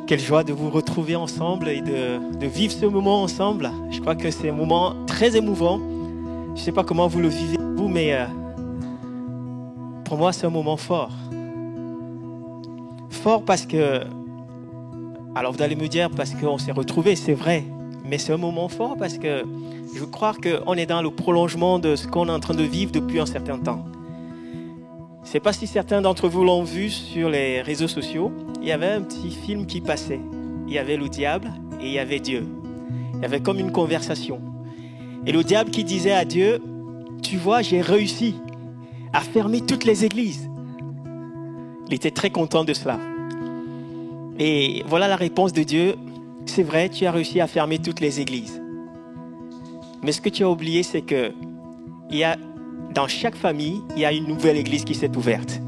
Quelle joie de vous retrouver ensemble et de vivre ce moment ensemble. Je crois que c'est un moment très émouvant. Je ne sais pas comment vous le vivez, vous, mais pour moi, c'est un moment fort. Fort parce que... Alors vous allez me dire, parce qu'on s'est retrouvés, c'est vrai. Mais c'est un moment fort parce que je crois qu'on est dans le prolongement de ce qu'on est en train de vivre depuis un certain temps. Je ne sais pas si certains d'entre vous l'ont vu sur les réseaux sociaux. Il y avait un petit film qui passait. Il y avait le diable et il y avait Dieu. Il y avait comme une conversation. Et le diable qui disait à Dieu, tu vois, j'ai réussi à fermer toutes les églises. Il était très content de cela. Et voilà la réponse de Dieu. C'est vrai, tu as réussi à fermer toutes les églises. Mais ce que tu as oublié, c'est que dans chaque famille, il y a une nouvelle église qui s'est ouverte.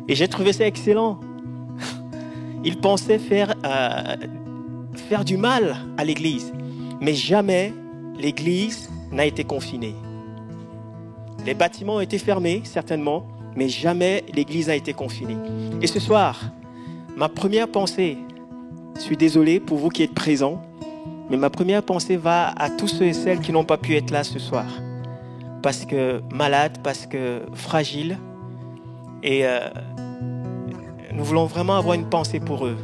Et j'ai trouvé ça excellent. Il pensait faire du mal à l'église. Mais jamais l'église n'a été confinée. Les bâtiments ont été fermés, certainement, mais jamais l'église n'a été confinée. Et ce soir, ma première pensée, je suis désolé pour vous qui êtes présents, mais ma première pensée va à tous ceux et celles qui n'ont pas pu être là ce soir. Parce que malades, parce que fragiles. Et nous voulons vraiment avoir une pensée pour eux.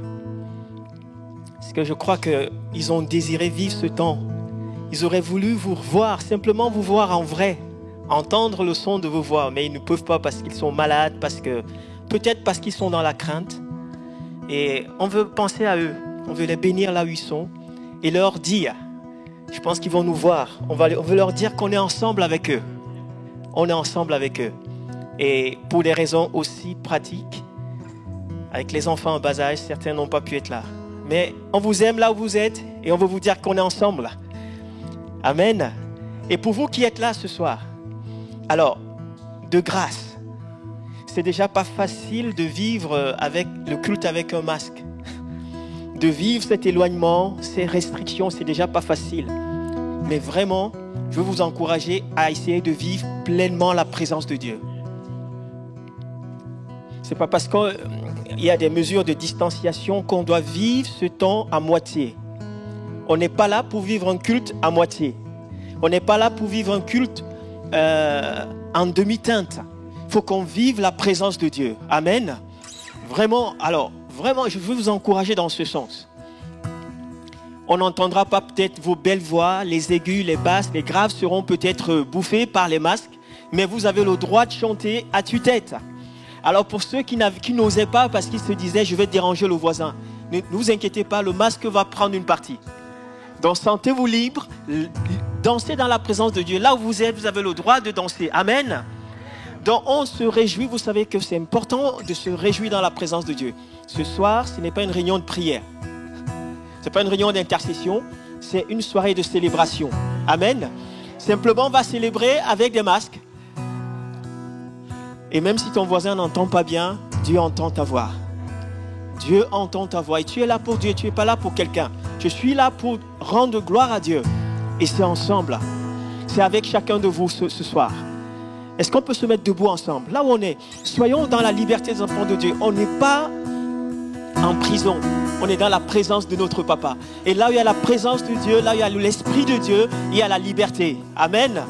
Parce que je crois qu'ils ont désiré vivre ce temps. Ils auraient voulu vous revoir, simplement vous voir en vrai. Entendre le son de vos voix. Mais ils ne peuvent pas parce qu'ils sont malades, peut-être parce qu'ils sont dans la crainte. Et on veut penser à eux. On veut les bénir là où ils sont. Et leur dire, je pense qu'ils vont nous voir. On veut leur dire qu'on est ensemble avec eux. On est ensemble avec eux. Et pour des raisons aussi pratiques, avec les enfants en bas âge, certains n'ont pas pu être là. Mais on vous aime là où vous êtes et on veut vous dire qu'on est ensemble. Amen. Et pour vous qui êtes là ce soir, alors, de grâce, c'est déjà pas facile de vivre avec le culte avec un masque. De vivre cet éloignement, ces restrictions, c'est déjà pas facile. Mais vraiment, je veux vous encourager à essayer de vivre pleinement la présence de Dieu. C'est pas parce qu'il y a des mesures de distanciation qu'on doit vivre ce temps à moitié. On n'est pas là pour vivre un culte à moitié. On n'est pas là pour vivre un culte en demi-teinte. Il faut qu'on vive la présence de Dieu. Amen. Vraiment, je veux vous encourager dans ce sens. On n'entendra pas peut-être vos belles voix, les aigus, les basses, les graves seront peut-être bouffés par les masques, mais vous avez le droit de chanter à tue-tête. Alors pour ceux qui n'osaient pas parce qu'ils se disaient « je vais déranger le voisin », ne vous inquiétez pas, le masque va prendre une partie. Donc sentez-vous libre, dansez dans la présence de Dieu. Là où vous êtes, vous avez le droit de danser. Amen. Donc on se réjouit, vous savez que c'est important de se réjouir dans la présence de Dieu. Ce soir, ce n'est pas une réunion de prière. Ce n'est pas une réunion d'intercession, c'est une soirée de célébration. Amen. Simplement, on va célébrer avec des masques. Et même si ton voisin n'entend pas bien, Dieu entend ta voix. Dieu entend ta voix. Et tu es là pour Dieu, tu n'es pas là pour quelqu'un. Je suis là pour rendre gloire à Dieu. Et c'est ensemble. C'est avec chacun de vous ce soir. Est-ce qu'on peut se mettre debout ensemble? Là où on est, soyons dans la liberté des enfants de Dieu. On n'est pas en prison. On est dans la présence de notre Papa. Et là où il y a la présence de Dieu, là où il y a l'Esprit de Dieu, il y a la liberté. Amen.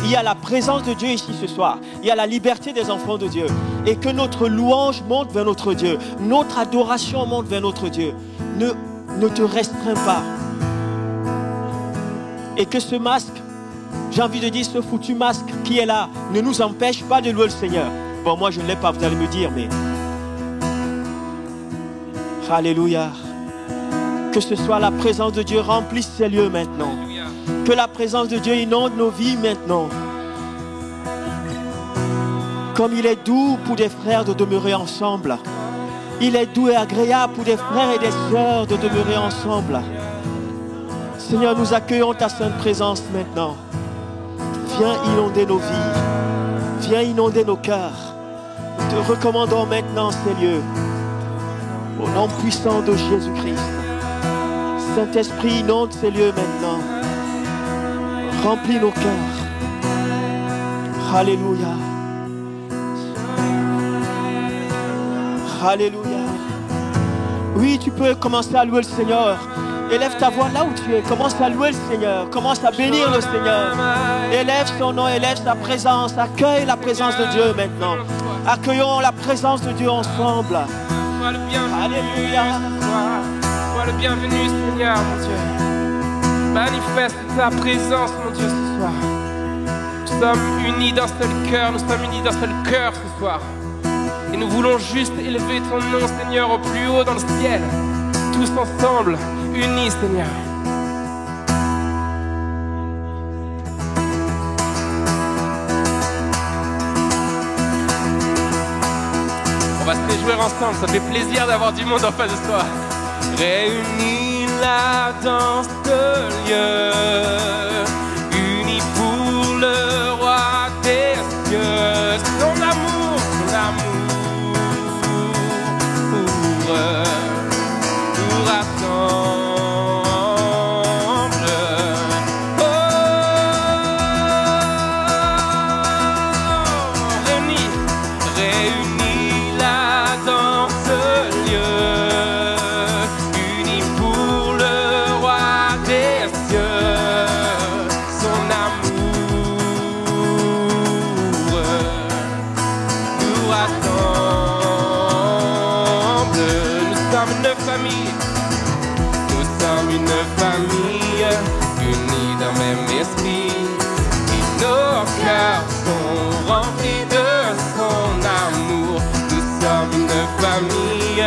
Il y a la présence de Dieu ici ce soir. Il y a la liberté des enfants de Dieu. Et que notre louange monte vers notre Dieu. Notre adoration monte vers notre Dieu. Ne te restreins pas. Et que ce masque, j'ai envie de dire, ce foutu masque qui est là, ne nous empêche pas de louer le Seigneur. Bon, moi je ne l'ai pas, vous allez me dire, mais... Alléluia. Que ce soit la présence de Dieu remplisse ces lieux maintenant. Que la présence de Dieu inonde nos vies maintenant. Comme il est doux pour des frères de demeurer ensemble. Il est doux et agréable pour des frères et des sœurs de demeurer ensemble. Seigneur, nous accueillons ta sainte présence maintenant. Viens inonder nos vies. Viens inonder nos cœurs. Nous te recommandons maintenant ces lieux. Au nom puissant de Jésus-Christ. Saint-Esprit, inonde ces lieux maintenant. Remplis nos cœurs. Alléluia. Alléluia. Oui, tu peux commencer à louer le Seigneur. Élève ta voix là où tu es. Commence à louer le Seigneur. Commence à bénir le Seigneur. Élève son nom, élève sa présence. Accueille la présence de Dieu maintenant. Accueillons la présence de Dieu ensemble. Sois le bienvenu. Alléluia. Sois le bienvenu, Seigneur, mon Dieu. Manifeste ta présence, mon Dieu, ce soir. Nous sommes unis d'un seul cœur. Nous sommes unis d'un seul cœur ce soir. Et nous voulons juste élever ton nom, Seigneur, au plus haut dans le ciel. Tous ensemble, unis, Seigneur. On va se réjouir ensemble, ça fait plaisir d'avoir du monde en face de toi. Réunis là dans ce lieu, unis pour le roi des cieux. Son amour nous rassemble. Réunis là dans ce lieu, unis pour le roi des cieux. Son amour nous rassemble. Nous sommes une famille, unis d'un même esprit. Et nos cœurs sont remplis de son amour. Nous sommes une famille,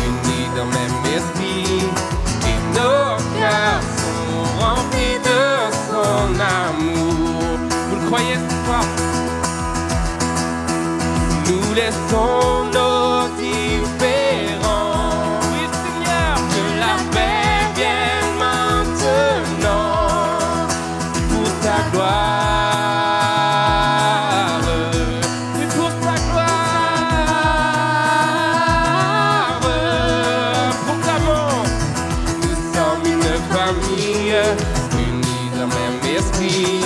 unis d'un même esprit. Et nos cœurs sont remplis de son amour. Vous le croyez ce soir? Nous laissons nos différences. Unis d'un même esprit,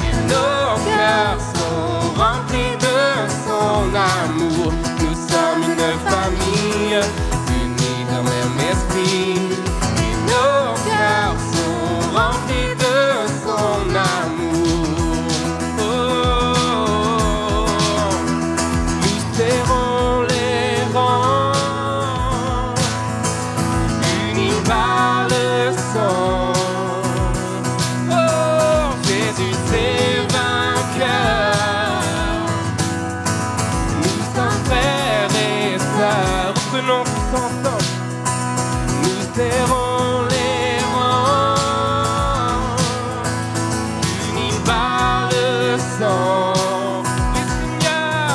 et nos cœurs sont remplis de son amour. Nous sommes une famille, unis d'un même esprit, et nos cœurs sont remplis de son amour. Oh, nous serrons les rangs, unis par le sang. Reprenons tous ensemble. Nous serrons les rangs, unis par le sang. Oui, Seigneur,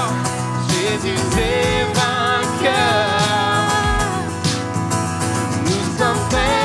Jésus est vainqueur. Nous sommes frères.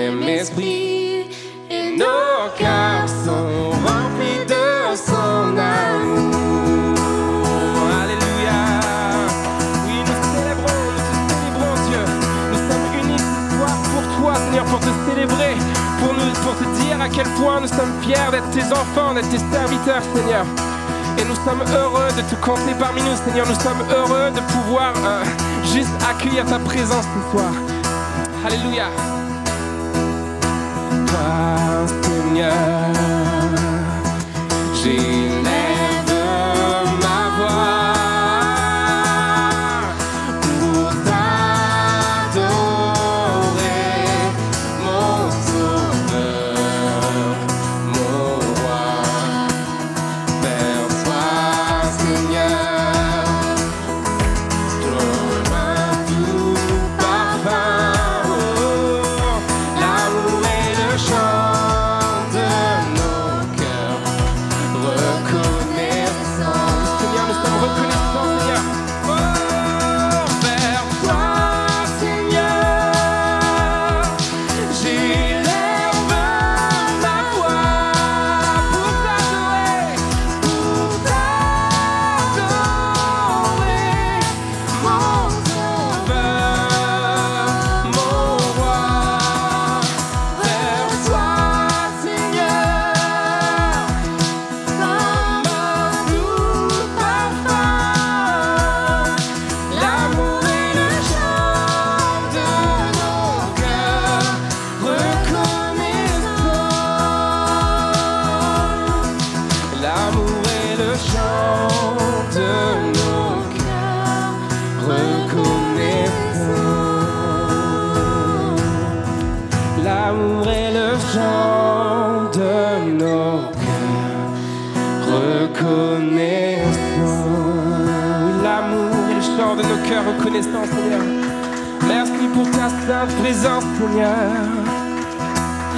même esprit. Et nos cœurs sont remplis de son amour. Alléluia. Oui, nous célébrons Dieu. Nous sommes unis ce soir pour toi, Seigneur, pour te célébrer, pour te dire à quel point nous sommes fiers d'être tes enfants, d'être tes serviteurs, Seigneur. Et nous sommes heureux de te compter parmi nous, Seigneur. Nous sommes heureux de pouvoir juste accueillir ta présence ce soir. Alléluia. Toi, Seigneur, j'élève ma voix pour t'adorer, mon Sauveur, mon Roi. Vers toi, Seigneur, donne un doux parfum. L'amour est le chant de nos cœurs, reconnaissants. Seigneur, nous sommes reconnaissants, Seigneur. Oh, vers toi, Seigneur, j'élève ma voix pour t'adorer, mon Sauveur, mon Roi. Vers toi, Seigneur, comme un doux parfum. L'amour est le chant de nos cœurs, reconnaissants. L'amour est le chant de nos cœurs, reconnaissants. L'amour est le chant de nos cœurs, reconnaissants. Oui, l'amour est le chant de nos cœurs, reconnaissants, Seigneur. Merci pour ta sainte présence, Seigneur.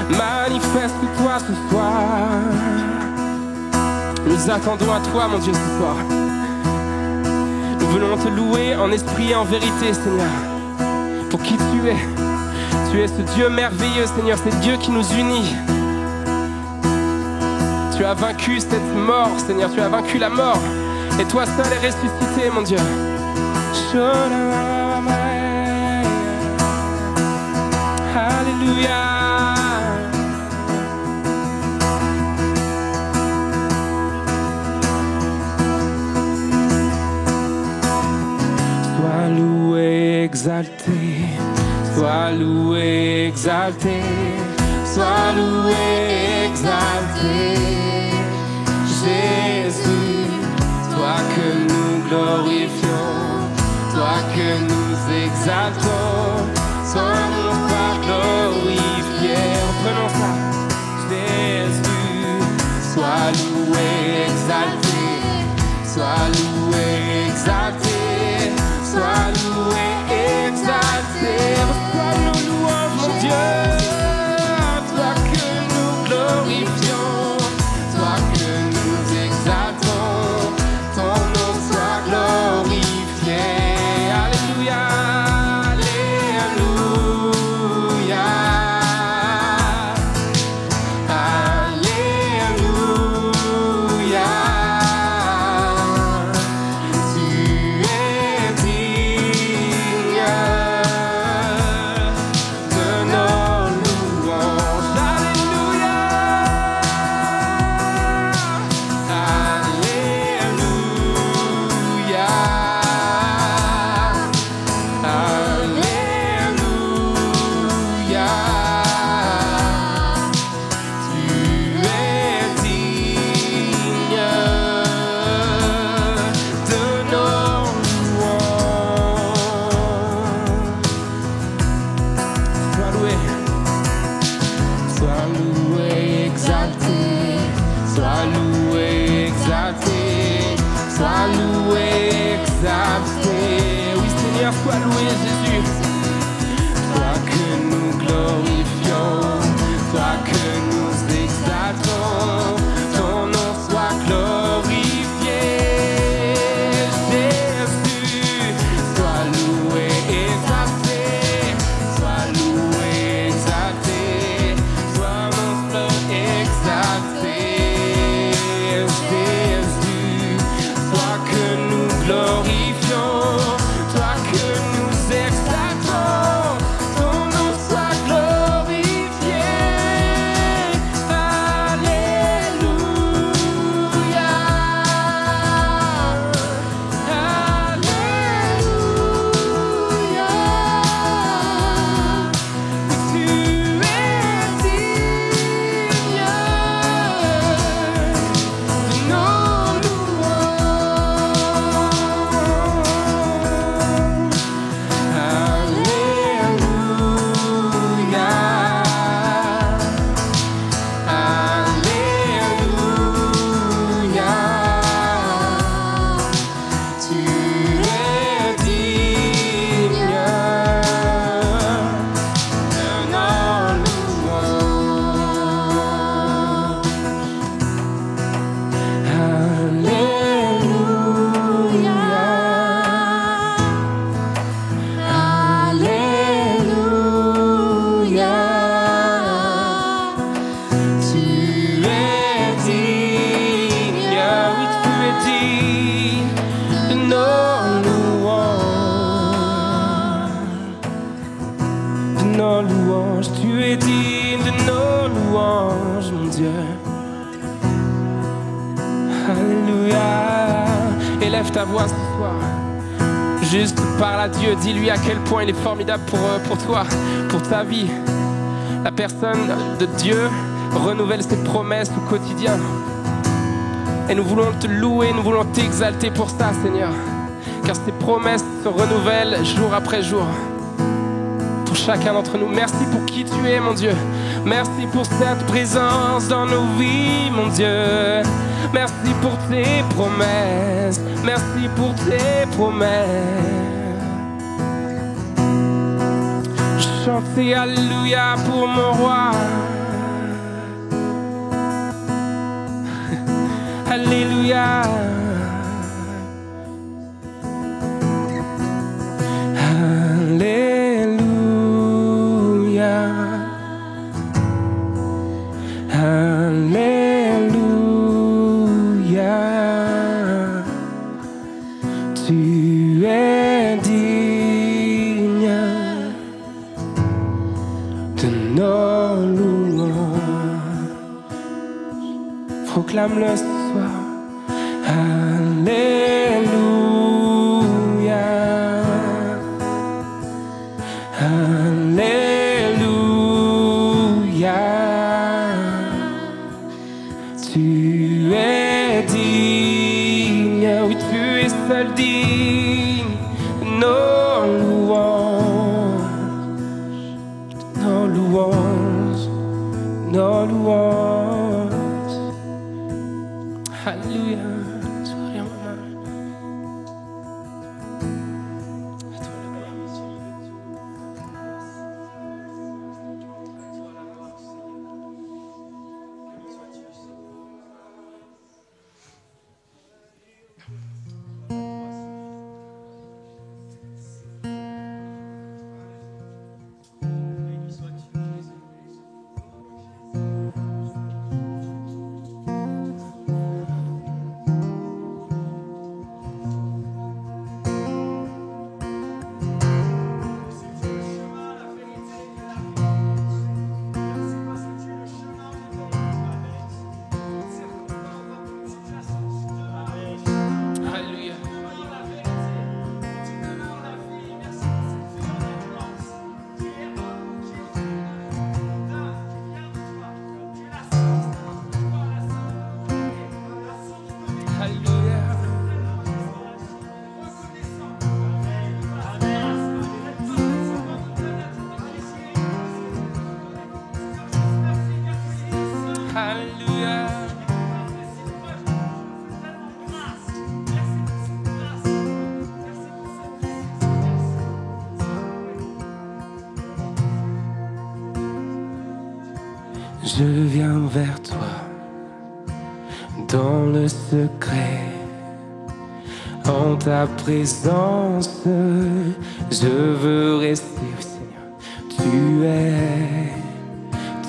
Manifeste-toi ce soir. Nous attendons à toi, mon Dieu, ce soir. Nous voulons te louer en esprit et en vérité, Seigneur, pour qui tu es. Tu es ce Dieu merveilleux, Seigneur, c'est Dieu qui nous unit. Tu as vaincu cette mort, Seigneur, tu as vaincu la mort. Et toi seul es ressuscité, mon Dieu. Alléluia. Sois loué, exalté, sois loué, exalté, sois loué, exalté. Jésus, toi que nous glorifions, toi que nous exaltons, sois non pas glorifié. Reprenons ça. Jésus, sois loué, exalté, sois loué, exalté, sois loué, exalté. Reçois nos louanges, mon Dieu. Toi que nous glorifions, toi que nous exaltons, ton nom soit glorifié. Alléluia, alléluia, alléluia. nos louanges. Tu es digne de nos louanges, mon Dieu. Alléluia. Élève ta voix ce soir. Juste parle à Dieu. Dis-lui à quel point il est formidable pour toi, pour ta vie. La personne de Dieu renouvelle ses promesses au quotidien. Et nous voulons te louer, nous voulons t'exalter pour ça, Seigneur. Car ces promesses se renouvellent jour après jour. Pour chacun d'entre nous. Merci pour qui tu es, mon Dieu. Merci pour cette présence dans nos vies, mon Dieu. Merci pour tes promesses. Merci pour tes promesses. Chantez Alléluia pour mon roi. Alléluia. Alléluia. Alléluia. Tu es digne de nos louanges. Proclame-le ce soir. Alléluia. Alléluia. Tu es digne, oui tu es seul digne de nos louanges, nos louanges, nos louanges. Alléluia. Je viens vers toi dans le secret, en ta présence, je veux rester, Seigneur.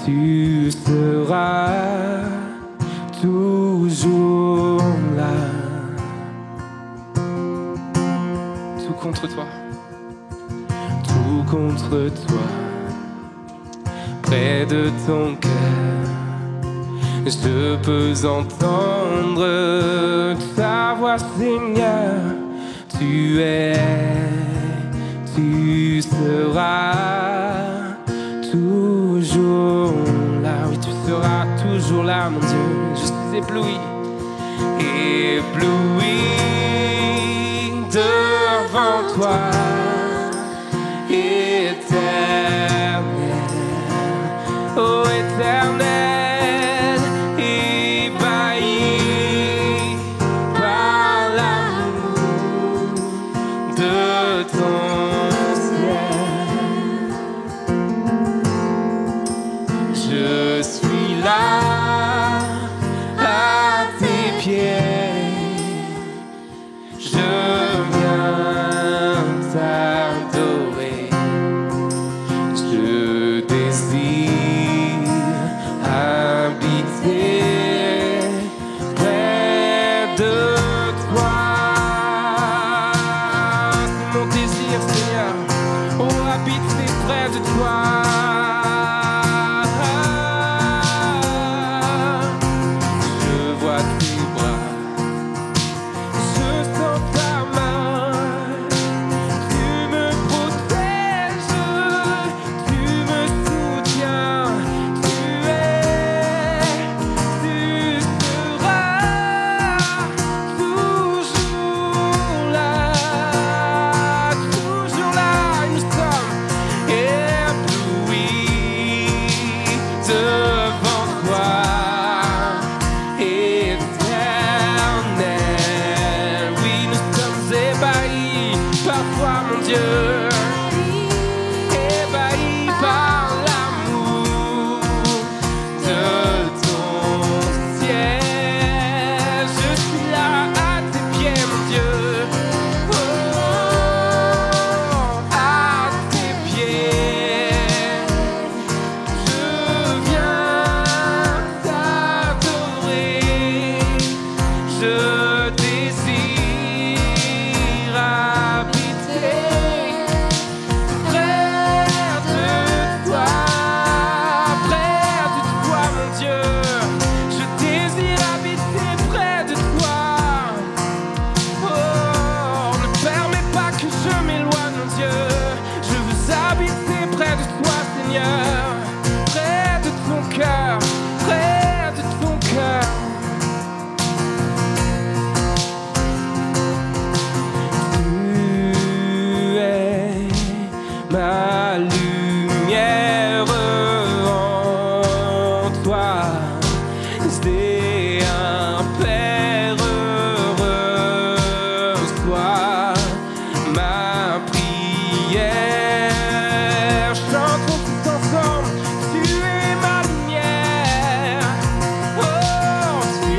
Tu seras toujours là. Tout contre toi, tout contre toi. Près de ton cœur, je peux entendre ta voix, Seigneur. Tu seras toujours là. Oui, tu seras toujours là, mon Dieu. Je suis ébloui, ébloui devant toi, éternel. Ô éternel, ébahi par l'amour de ton ciel, je suis là à tes pieds, je viens t'adorer, je désire près de toi. C'est mon désir, Seigneur. Oh, habiter près de toi. Je vois tes bras, je sens ta main, tu me protèges, tu me soutiens, tu seras toujours là, et nous sommes éblouis devant toi, éternel. Oui, nous sommes ébahis par toi, mon Dieu, ébahis par l'amour de ton ciel. Je suis là à tes pieds, mon Dieu. Oh, à tes pieds, je viens t'adorer. Je désire habiter près de toi, mon Dieu. Je désire habiter près de toi. Oh, ne permets pas que je m'éloigne, mon Dieu. Je veux habiter près de toi, Seigneur, près de ton cœur, près de ton cœur. Tu es ma lumière, en toi c'est un Père heureux. Reçois ma prière. Chantons tous ensemble, tu es ma lumière. Oh, tu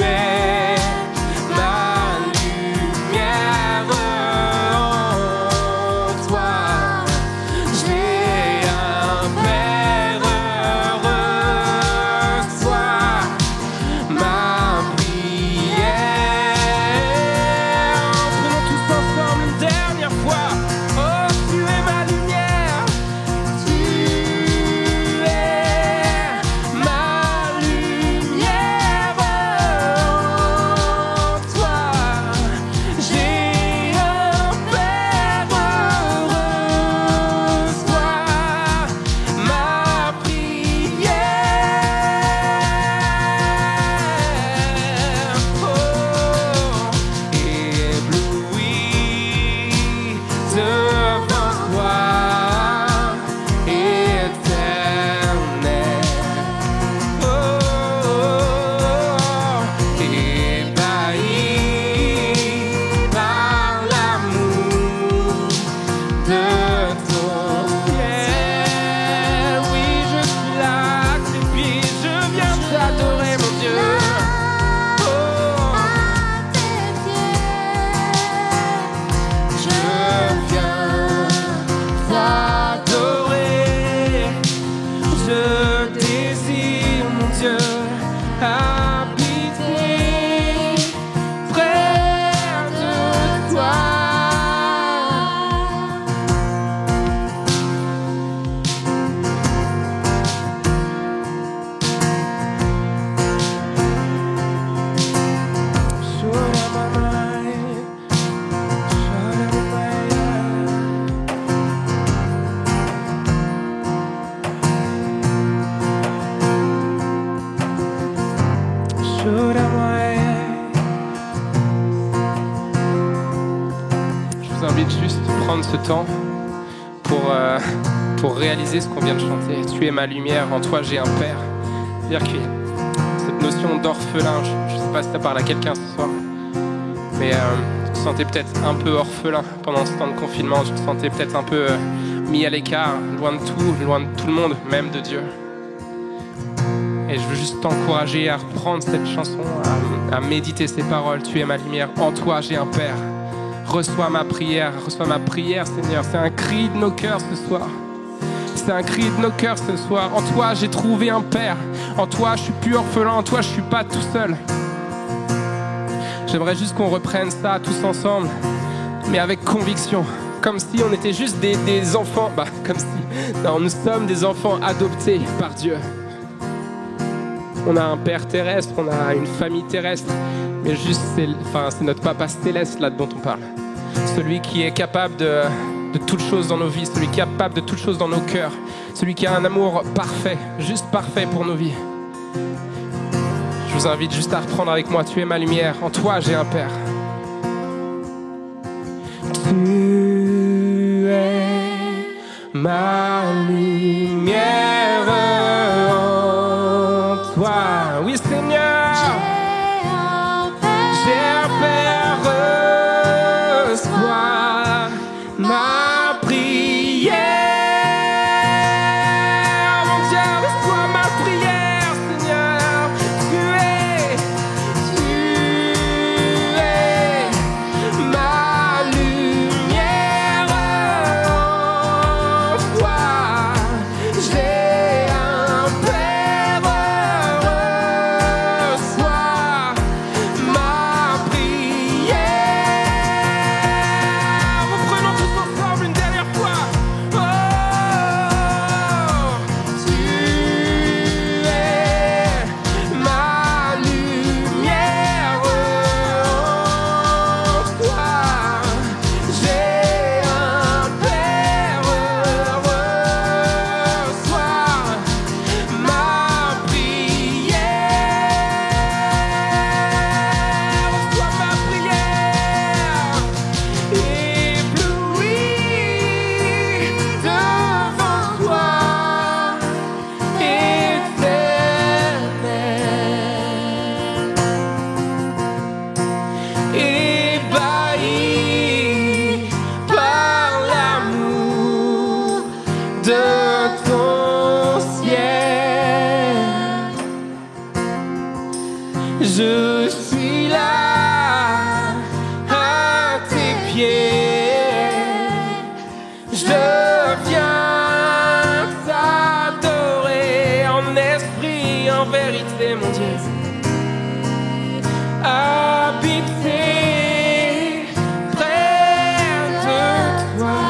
es ma lumière, en toi j'ai un Père heureux. Sois ma prière. Prenons tous ensemble une dernière fois. Oh, tu es ma lumière, tu es ma lumière, en toi j'ai un Père heureux. Sois ma prière. Oh, ébloui devant toi, éternel. Oh, ébahi par l'amour de ton ciel. Oui, je suis là à tes pieds, je viens t'adorer, mon Dieu. Oh, je viens t'adorer. Je désire, mon Dieu, habiter près de toi. Je vous invite juste à prendre ce temps pour réaliser ce qu'on vient de chanter. Tu es ma lumière, en toi j'ai un Père. C'est-à-dire que cette notion d'orphelin, je ne sais pas si ça parle à quelqu'un ce soir, mais tu te sentais peut-être un peu orphelin pendant ce temps de confinement, tu te sentais peut-être un peu mis à l'écart, loin de tout le monde, même de Dieu. Et je veux juste t'encourager à reprendre cette chanson, à méditer ces paroles. Tu es ma lumière, en toi j'ai un Père. Reçois ma prière, Seigneur. C'est un cri de nos cœurs ce soir. C'est un cri de nos cœurs ce soir. En toi j'ai trouvé un Père. En toi je suis plus orphelin, en toi je suis pas tout seul. J'aimerais juste qu'on reprenne ça tous ensemble, mais avec conviction. comme si on était juste des enfants. Comme si. Non, nous sommes des enfants adoptés par Dieu. On a un père terrestre, on a une famille terrestre, mais juste c'est notre papa céleste là dont on parle. Celui qui est capable de toutes choses dans nos vies, celui qui est capable de toutes choses dans nos cœurs, celui qui a un amour parfait, juste parfait pour nos vies. Je vous invite juste à reprendre avec moi. Tu es ma lumière, en toi j'ai un père. Tu es ma lumière en toi. Oui Seigneur, j'ai un père, reçois ma prière. Mon Dieu, reçois ma prière, Seigneur. Tu es ma lumière en toi. J'ai un père, reçois ma prière. Reprenons tous ensemble une dernière fois. Oh, tu es ma lumière en toi. J'ai un père, reçois ma prière. Reçois ma prière. Ébloui devant toi, éternel, ébahi par l'amour de ton ciel. Je suis là à tes pieds. Je viens t'adorer en esprit, en vérité, mon Dieu. Habiter près de toi.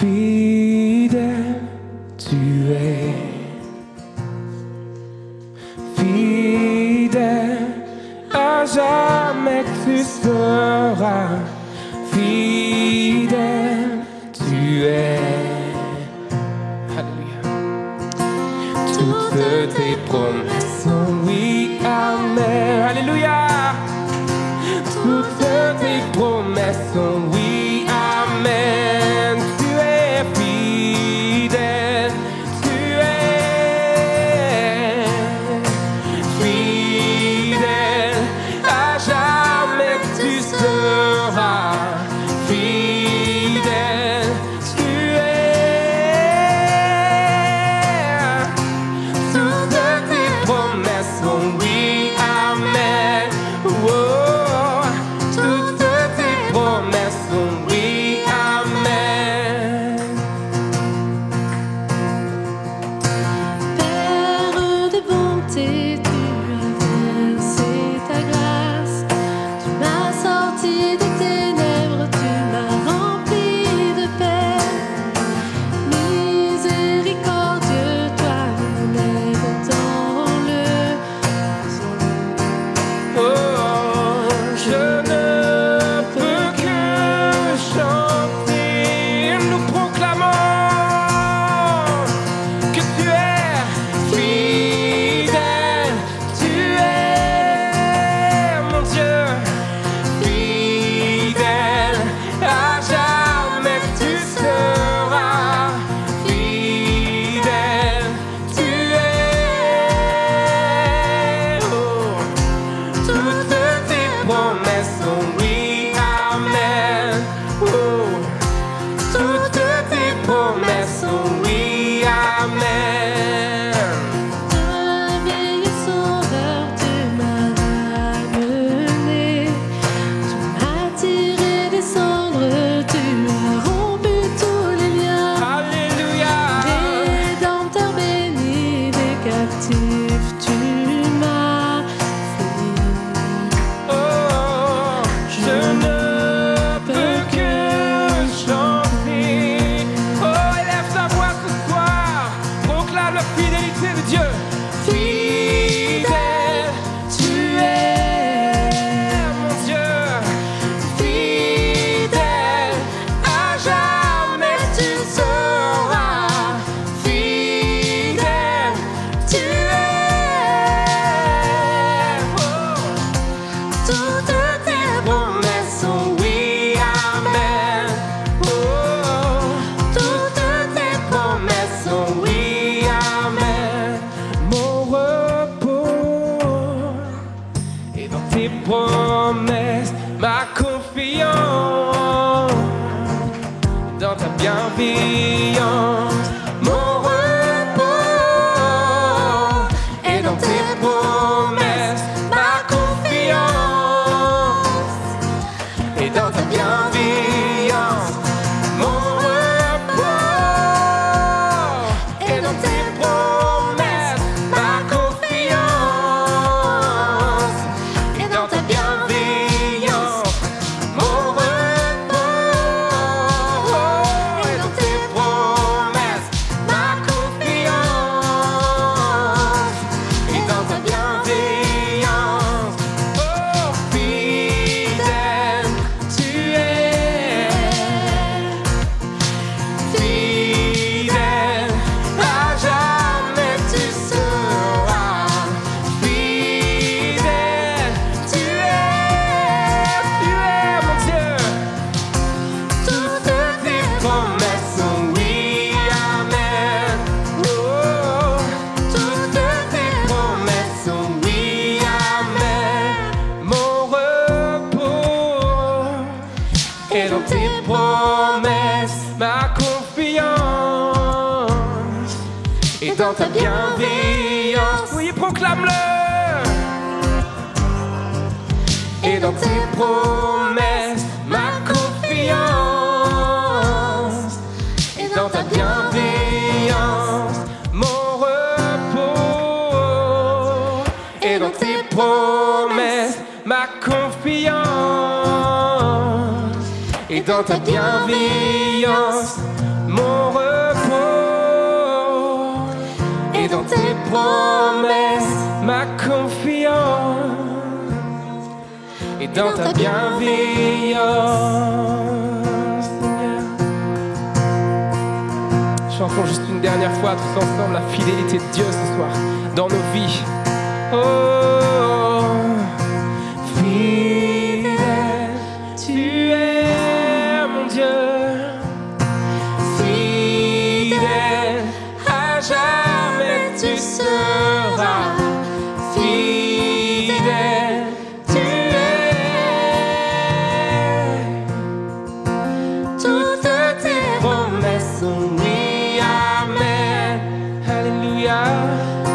Fidèle, tu es. Fidèle, à jamais tu seras. Fidèle, tu es. Alléluia. Toutes tes promesses sont oui, amen. Alléluia. Toutes tes promesses sont oui, amen. Tu es fidèle, tu es fidèle, à jamais tu seras. Fidèle, tu es. Toutes tes promesses sont oui, amen. Oh, toutes tes promesses sont oui, amen. Père de bonté, tu as versé ta grâce. Tu m'as sorti des ténèbres, tu m'as bienveillance. Mon repos est dans tes promesses. Ma confiance est dans ta bienveillance. Mon repos est dans tes promesses. Ma confiance est dans ta bienveillance. Mon repos est dans tes promesses. Ma confiance est dans ta bienveillance. Oh, fidèle, tu es. Fidèle, à jamais tu seras. Fidèle, tu es mon Dieu. Toutes tes promesses sont oui, amen. Oh, toutes tes promesses sont oui, amen. Mon repos est dans tes promesses. Ma confiance est dans ta bienveillance. Oui, proclame-le. Et dans tes promesses, ma confiance est dans ta bienveillance. Mon repos est dans tes promesses, ma confiance est dans ta bienveillance. Mon repos est dans tes promesses, ma confiance et dans ta bienveillance, Seigneur. Chantons juste une dernière fois tous ensemble la fidélité de Dieu ce soir dans nos vies. Oh, fidèle, tu es mon Dieu. Fidèle, à jamais tu seras. Fidèle, tu es. Toutes tes promesses sont oui, amen. Alléluia.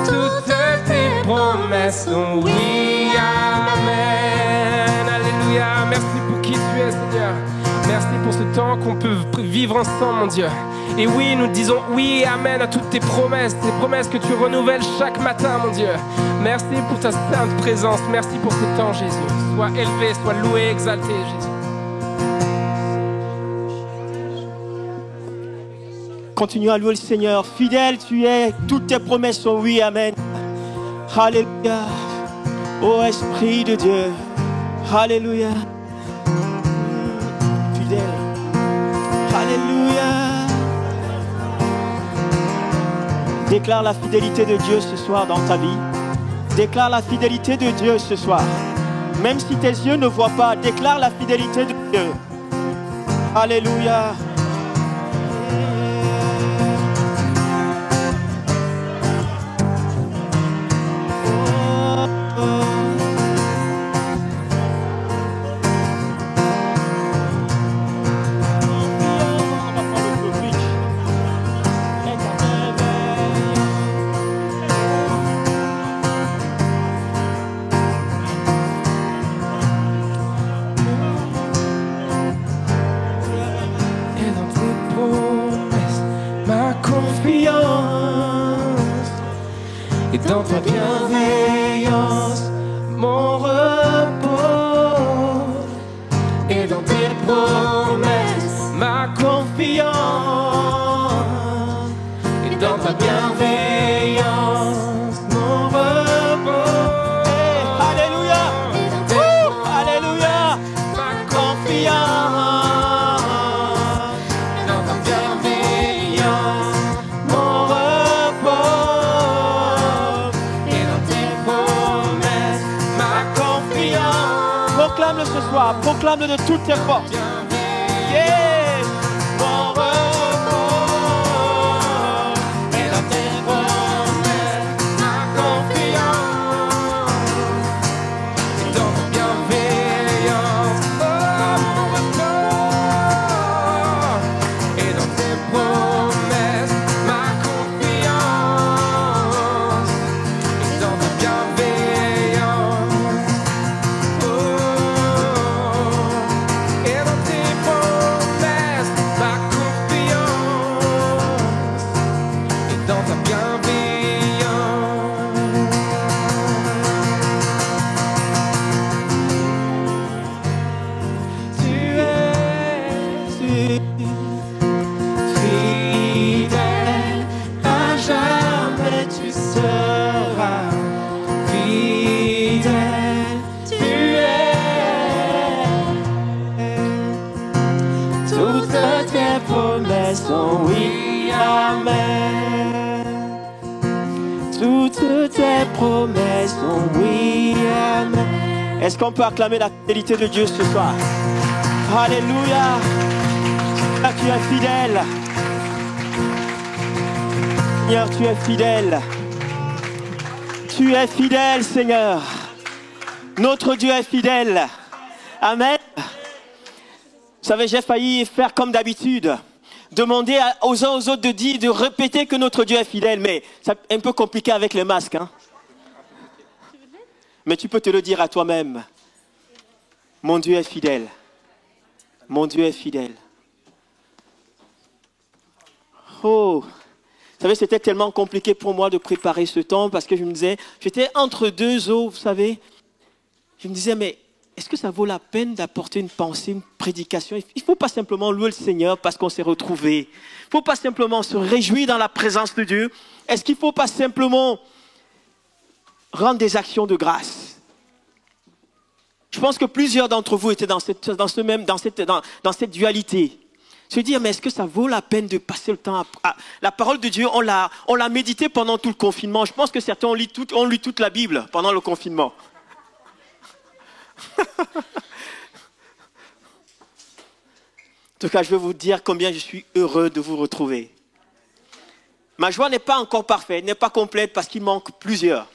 Toutes tes promesses sont oui, amen. Alléluia. Merci pour qui tu es, Seigneur. Merci pour ce temps qu'on peut vivre ensemble, mon Dieu. Et oui, nous disons oui, amen à toutes tes promesses que tu renouvelles chaque matin, mon Dieu. Merci pour ta sainte présence. Merci pour ce temps, Jésus. Sois élevé, sois loué, exalté, Jésus. Continuons à louer le Seigneur. Fidèle tu es, toutes tes promesses sont oui, amen. Alléluia. Ô Esprit de Dieu. Alléluia. Fidèle. Alléluia. Déclare la fidélité de Dieu ce soir dans ta vie. Déclare la fidélité de Dieu ce soir. Même si tes yeux ne voient pas, déclare la fidélité de Dieu. Alléluia. Et dans ta bienveillance, mon repos. Et dans tes promesses, ma confiance. Et dans ta bienveillance, mon repos. Alléluia. Alléluia. Ma confiance. Proclame-le ce soir, proclame-le de toutes tes forces. Yes. Mon repos est dans tes promesses, ma confiance est dans ta bienveillance. Oh, mon repos est dans tes Fidèle, à jamais tu seras. Fidèle, tu es. Toutes tes promesses sont oui, amen. Toutes tes promesses sont oui, amen. Est-ce qu'on peut acclamer la fidélité de Dieu ce soir? Alléluia. Seigneur, tu es fidèle. Seigneur, tu es fidèle. Tu es fidèle, Seigneur. Notre Dieu est fidèle. Amen. Vous savez, j'ai failli faire comme d'habitude. Demander aux uns aux autres de dire, de répéter que notre Dieu est fidèle. Mais c'est un peu compliqué avec les masques. Hein? Mais tu peux te le dire à toi-même. Mon Dieu est fidèle. Mon Dieu est fidèle. Oh, vous savez, c'était tellement compliqué pour moi de préparer ce temps parce que je me disais, j'étais entre deux eaux, vous savez. Je me disais, mais est-ce que ça vaut la peine d'apporter une pensée, une prédication? Il ne faut pas simplement louer le Seigneur parce qu'on s'est retrouvés. Il ne faut pas simplement se réjouir dans la présence de Dieu. Est-ce qu'il ne faut pas simplement rendre des actions de grâce? Je pense que plusieurs d'entre vous étaient dans cette dualité. Se dire, mais est-ce que ça vaut la peine de passer le temps à la parole de Dieu, on l'a médité pendant tout le confinement. Je pense que certains ont lu toute la Bible pendant le confinement. En tout cas, je veux vous dire combien je suis heureux de vous retrouver. Ma joie n'est pas encore parfaite, n'est pas complète parce qu'il manque plusieurs.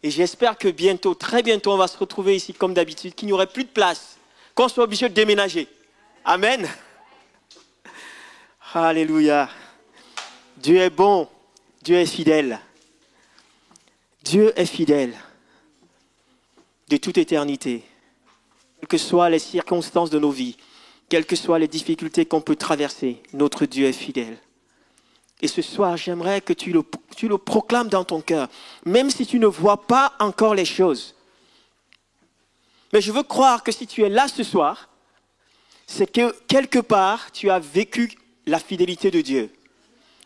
Et j'espère que bientôt, très bientôt, on va se retrouver ici comme d'habitude, qu'il n'y aurait plus de place, qu'on soit obligé de déménager. Amen. Alléluia. Dieu est bon, Dieu est fidèle. Dieu est fidèle de toute éternité. Quelles que soient les circonstances de nos vies, quelles que soient les difficultés qu'on peut traverser, notre Dieu est fidèle. Et ce soir, j'aimerais que tu le proclames dans ton cœur, même si tu ne vois pas encore les choses. Mais je veux croire que si tu es là ce soir, c'est que quelque part, tu as vécu la fidélité de Dieu.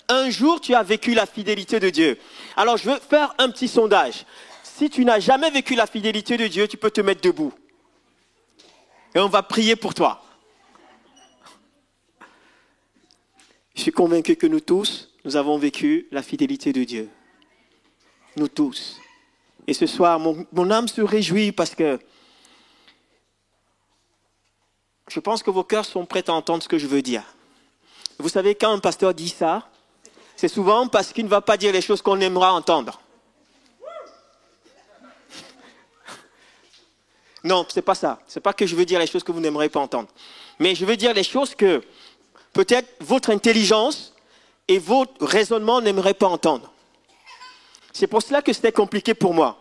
Un jour, tu as vécu la fidélité de Dieu. Alors, je veux faire un petit sondage. Si tu n'as jamais vécu la fidélité de Dieu, tu peux te mettre debout. Et on va prier pour toi. Je suis convaincu que nous tous, nous avons vécu la fidélité de Dieu. Nous tous. Et ce soir, mon âme se réjouit parce que je pense que vos cœurs sont prêts à entendre ce que je veux dire. Vous savez, quand un pasteur dit ça, c'est souvent parce qu'il ne va pas dire les choses qu'on aimera entendre. Non, c'est pas ça. C'est pas que je veux dire les choses que vous n'aimerez pas entendre. Mais je veux dire les choses que peut-être votre intelligence et votre raisonnement n'aimeraient pas entendre. C'est pour cela que c'était compliqué pour moi.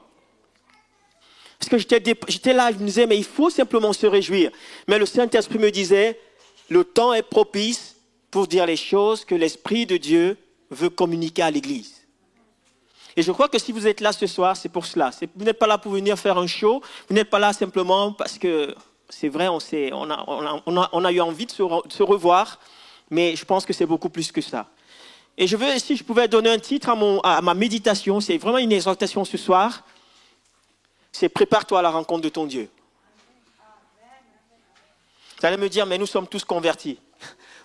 Parce que j'étais là, je me disais, mais il faut simplement se réjouir. Mais le Saint-Esprit me disait, le temps est propice pour dire les choses que l'Esprit de Dieu veut communiquer à l'Église. Et je crois que si vous êtes là ce soir, c'est pour cela. Vous n'êtes pas là pour venir faire un show. Vous n'êtes pas là simplement parce que c'est vrai, on a eu envie de se revoir. Mais je pense que c'est beaucoup plus que ça. Et je veux, si je pouvais donner un titre à ma méditation, c'est vraiment une exhortation ce soir. C'est « Prépare-toi à la rencontre de ton Dieu ». Vous allez me dire, mais nous sommes tous convertis.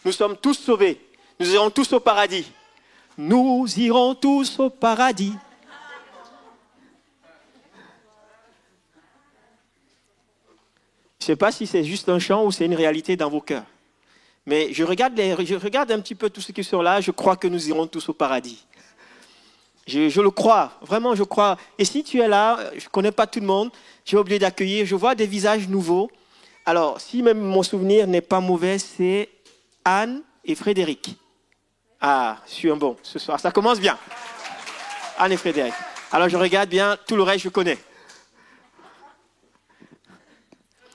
Nous sommes tous sauvés. Nous irons tous au paradis. Nous irons tous au paradis. Je ne sais pas si c'est juste un chant ou c'est une réalité dans vos cœurs. Mais je regarde un petit peu tous ceux qui sont là, je crois que nous irons tous au paradis. Je le crois, vraiment je crois. Et si tu es là, je ne connais pas tout le monde, j'ai oublié d'accueillir, je vois des visages nouveaux. Alors, si même mon souvenir n'est pas mauvais, c'est Anne et Frédéric. Ah, je suis un bon ce soir, ça commence bien. Anne et Frédéric. Alors je regarde bien, tout le reste je connais.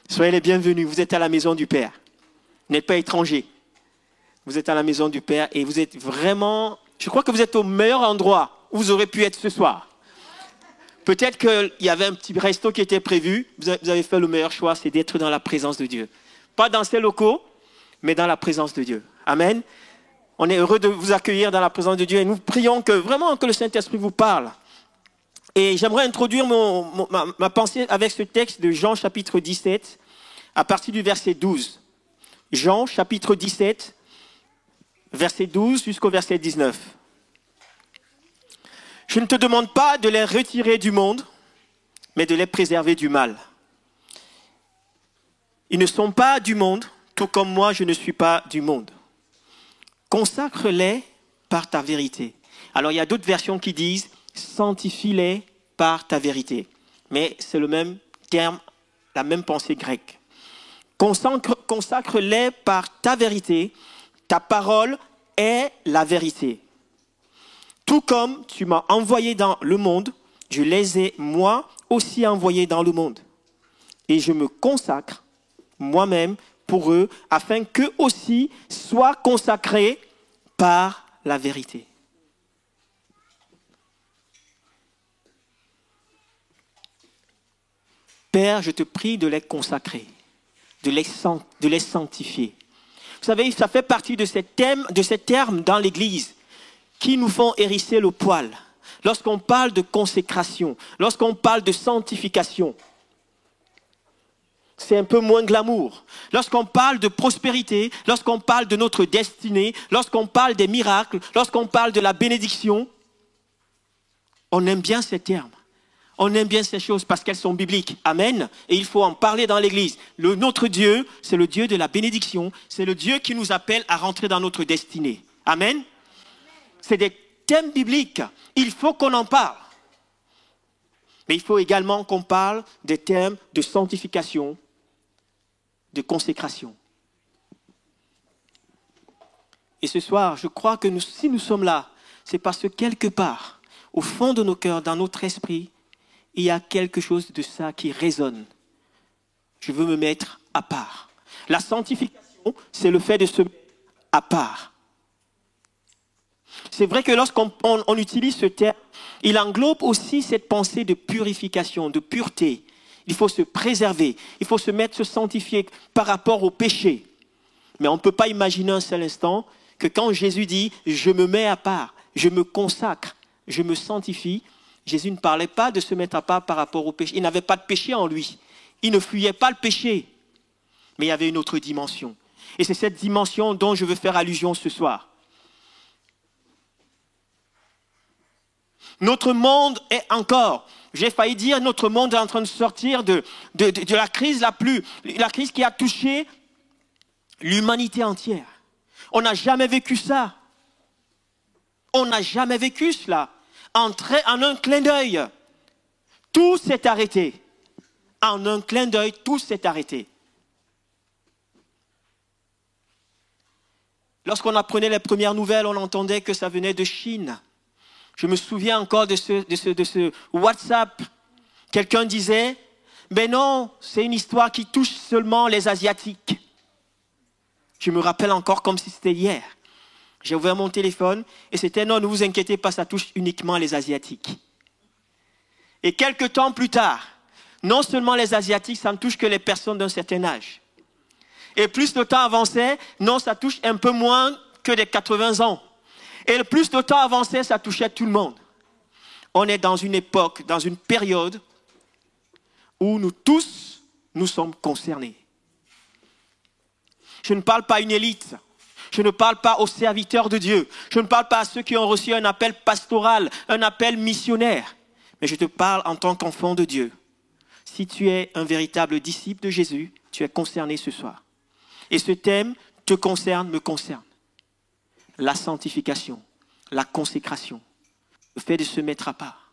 Soyez les bienvenus, vous êtes à la maison du Père. Vous n'êtes pas étrangers. Vous êtes à la maison du Père et vous êtes vraiment... Je crois que vous êtes au meilleur endroit où vous aurez pu être ce soir. Peut-être qu'il y avait un petit resto qui était prévu. Vous avez fait le meilleur choix, c'est d'être dans la présence de Dieu. Pas dans ces locaux, mais dans la présence de Dieu. Amen. On est heureux de vous accueillir dans la présence de Dieu et nous prions que vraiment que le Saint-Esprit vous parle. Et j'aimerais introduire ma pensée avec ce texte de Jean chapitre 17 à partir du verset 12. Jean chapitre 17, verset 12 jusqu'au verset 19. Je ne te demande pas de les retirer du monde, mais de les préserver du mal. Ils ne sont pas du monde, tout comme moi je ne suis pas du monde. Consacre-les par ta vérité. Alors il y a d'autres versions qui disent sanctifie-les par ta vérité. Mais c'est le même terme, la même pensée grecque. Consacre-les par ta vérité. Ta parole est la vérité. Tout comme tu m'as envoyé dans le monde, je les ai moi aussi envoyés dans le monde. Et je me consacre moi-même pour eux, afin qu'eux aussi soient consacrés par la vérité. Père, je te prie de les consacrer, de les sanctifier. Vous savez, ça fait partie de ces termes dans l'Église qui nous font hérisser le poil. Lorsqu'on parle de consécration, lorsqu'on parle de sanctification, c'est un peu moins glamour. Lorsqu'on parle de prospérité, lorsqu'on parle de notre destinée, lorsqu'on parle des miracles, lorsqu'on parle de la bénédiction, on aime bien ces termes. On aime bien ces choses parce qu'elles sont bibliques. Amen. Et il faut en parler dans l'Église. Notre Dieu, c'est le Dieu de la bénédiction. C'est le Dieu qui nous appelle à rentrer dans notre destinée. Amen. C'est des thèmes bibliques. Il faut qu'on en parle. Mais il faut également qu'on parle des thèmes de sanctification, de consécration. Et ce soir, je crois que si nous sommes là, c'est parce que quelque part, au fond de nos cœurs, dans notre esprit, il y a quelque chose de ça qui résonne. Je veux me mettre à part. La sanctification, c'est le fait de se mettre à part. C'est vrai que lorsqu'on utilise ce terme, il englobe aussi cette pensée de purification, de pureté. Il faut se préserver, il faut se sanctifier par rapport au péché. Mais on ne peut pas imaginer un seul instant que quand Jésus dit « je me mets à part, je me consacre, je me sanctifie », Jésus ne parlait pas de se mettre à part par rapport au péché. Il n'avait pas de péché en lui. Il ne fuyait pas le péché. Mais il y avait une autre dimension. Et c'est cette dimension dont je veux faire allusion ce soir. Notre monde est encore, j'ai failli dire, notre monde est en train de sortir de la crise la crise qui a touché l'humanité entière. On n'a jamais vécu ça. On n'a jamais vécu cela. En un clin d'œil, tout s'est arrêté. En un clin d'œil, tout s'est arrêté. Lorsqu'on apprenait les premières nouvelles, on entendait que ça venait de Chine. Je me souviens encore de ce WhatsApp. Quelqu'un disait, ben non, c'est une histoire qui touche seulement les Asiatiques. Je me rappelle encore comme si c'était hier. J'ai ouvert mon téléphone et c'était non, ne vous inquiétez pas, ça touche uniquement les Asiatiques. Et quelques temps plus tard, non seulement les Asiatiques, ça ne touche que les personnes d'un certain âge. Et plus le temps avançait, non, ça touche un peu moins que des 80 ans. Et plus le temps avançait, ça touchait tout le monde. On est dans une époque, dans une période où nous tous, nous sommes concernés. Je ne parle pas à une élite. Je ne parle pas aux serviteurs de Dieu. Je ne parle pas à ceux qui ont reçu un appel pastoral, un appel missionnaire. Mais je te parle en tant qu'enfant de Dieu. Si tu es un véritable disciple de Jésus, tu es concerné ce soir. Et ce thème te concerne, me concerne. La sanctification, la consécration, le fait de se mettre à part.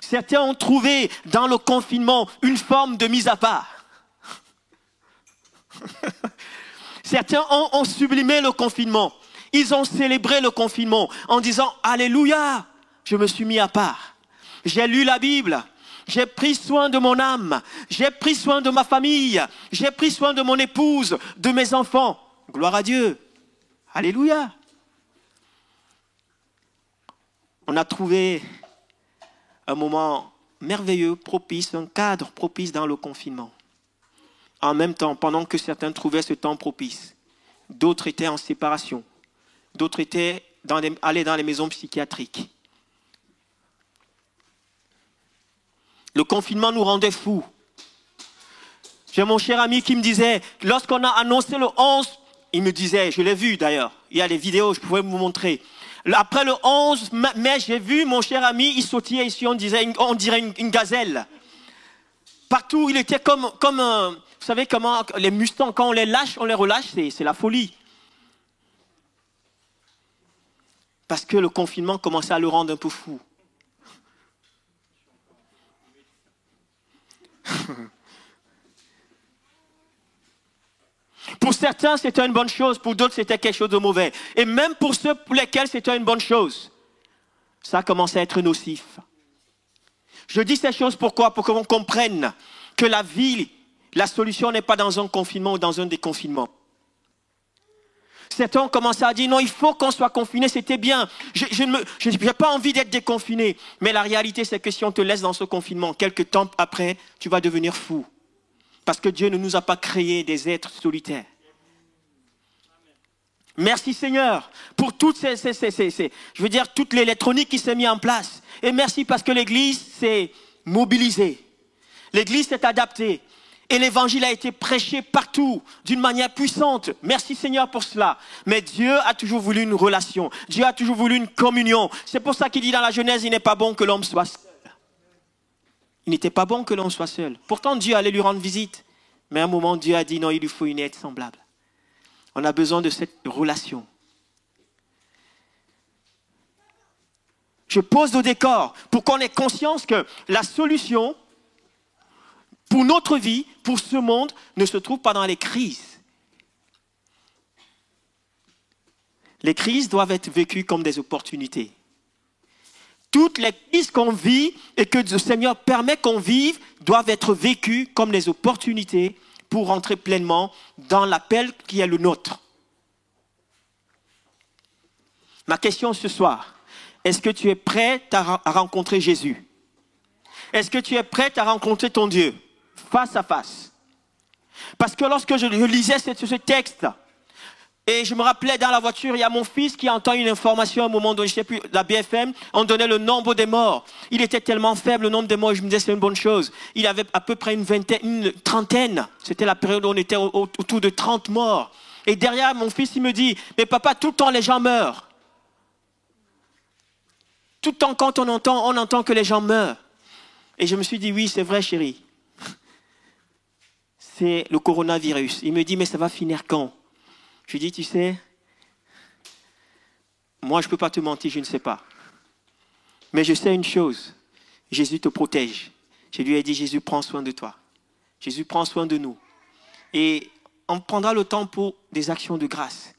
Certains ont trouvé dans le confinement une forme de mise à part. Certains ont sublimé le confinement. Ils ont célébré le confinement en disant « Alléluia, je me suis mis à part. J'ai lu la Bible. J'ai pris soin de mon âme. J'ai pris soin de ma famille. J'ai pris soin de mon épouse, de mes enfants. Gloire à Dieu. Alléluia. » On a trouvé un moment merveilleux, propice, un cadre propice dans le confinement. en même temps, pendant que certains trouvaient ce temps propice, d'autres étaient en séparation, d'autres étaient allés dans les maisons psychiatriques. Le confinement nous rendait fous. J'ai mon cher ami qui me disait, lorsqu'on a annoncé le 11, il me disait, je l'ai vu d'ailleurs, il y a des vidéos, je pourrais vous montrer. Après le 11 mai, j'ai vu mon cher ami, il sautillait ici, on dirait une gazelle. Partout, il était comme vous savez comment les mustangs, quand on les lâche, on les relâche, c'est la folie. Parce que le confinement commençait à le rendre un peu fou. Pour certains, c'était une bonne chose, pour d'autres, c'était quelque chose de mauvais. Et même pour ceux pour lesquels c'était une bonne chose, ça a commencé à être nocif. Je dis ces choses pourquoi? Pour qu'on comprenne que la vie, la solution n'est pas dans un confinement ou dans un déconfinement. Certains ont commencé à dire non, il faut qu'on soit confiné, c'était bien. Je n'ai pas envie d'être déconfiné. Mais la réalité, c'est que si on te laisse dans ce confinement, quelques temps après, tu vas devenir fou. Parce que Dieu ne nous a pas créés des êtres solitaires. Merci Seigneur pour toutes toute l'électronique qui s'est mise en place. Et merci parce que l'Église s'est mobilisée. L'Église s'est adaptée. Et l'évangile a été prêché partout, d'une manière puissante. Merci Seigneur pour cela. Mais Dieu a toujours voulu une relation. Dieu a toujours voulu une communion. C'est pour ça qu'il dit dans la Genèse, il n'est pas bon que l'homme soit seul. Il n'était pas bon que l'homme soit seul. Pourtant, Dieu allait lui rendre visite. Mais à un moment, Dieu a dit non, il lui faut une aide semblable. On a besoin de cette relation. Je pose le décor pour qu'on ait conscience que la solution pour notre vie, pour ce monde, ne se trouve pas dans les crises. Les crises doivent être vécues comme des opportunités. Toutes les crises qu'on vit et que le Seigneur permet qu'on vive doivent être vécues comme des opportunités pour rentrer pleinement dans l'appel qui est le nôtre. Ma question ce soir, est-ce que tu es prêt à rencontrer Jésus? Est-ce que tu es prêt à rencontrer ton Dieu face à face? Parce que lorsque je lisais ce texte, et je me rappelais dans la voiture, il y a mon fils qui entend une information à un moment donné, je ne sais plus, la BFM, on donnait le nombre des morts. Il était tellement faible, le nombre des morts, et je me disais c'est une bonne chose. Il avait à peu près une trentaine. C'était la période où on était autour de 30 morts. Et derrière, mon fils, il me dit, mais papa, tout le temps les gens meurent. Tout le temps quand on entend que les gens meurent. Et je me suis dit, oui, c'est vrai chérie. C'est le coronavirus. Il me dit, mais ça va finir quand? Je lui dis, tu sais, moi je ne peux pas te mentir, je ne sais pas. Mais je sais une chose, Jésus te protège. Je lui ai dit, Jésus prend soin de toi. Jésus prend soin de nous. Et on prendra le temps pour des actions de grâce.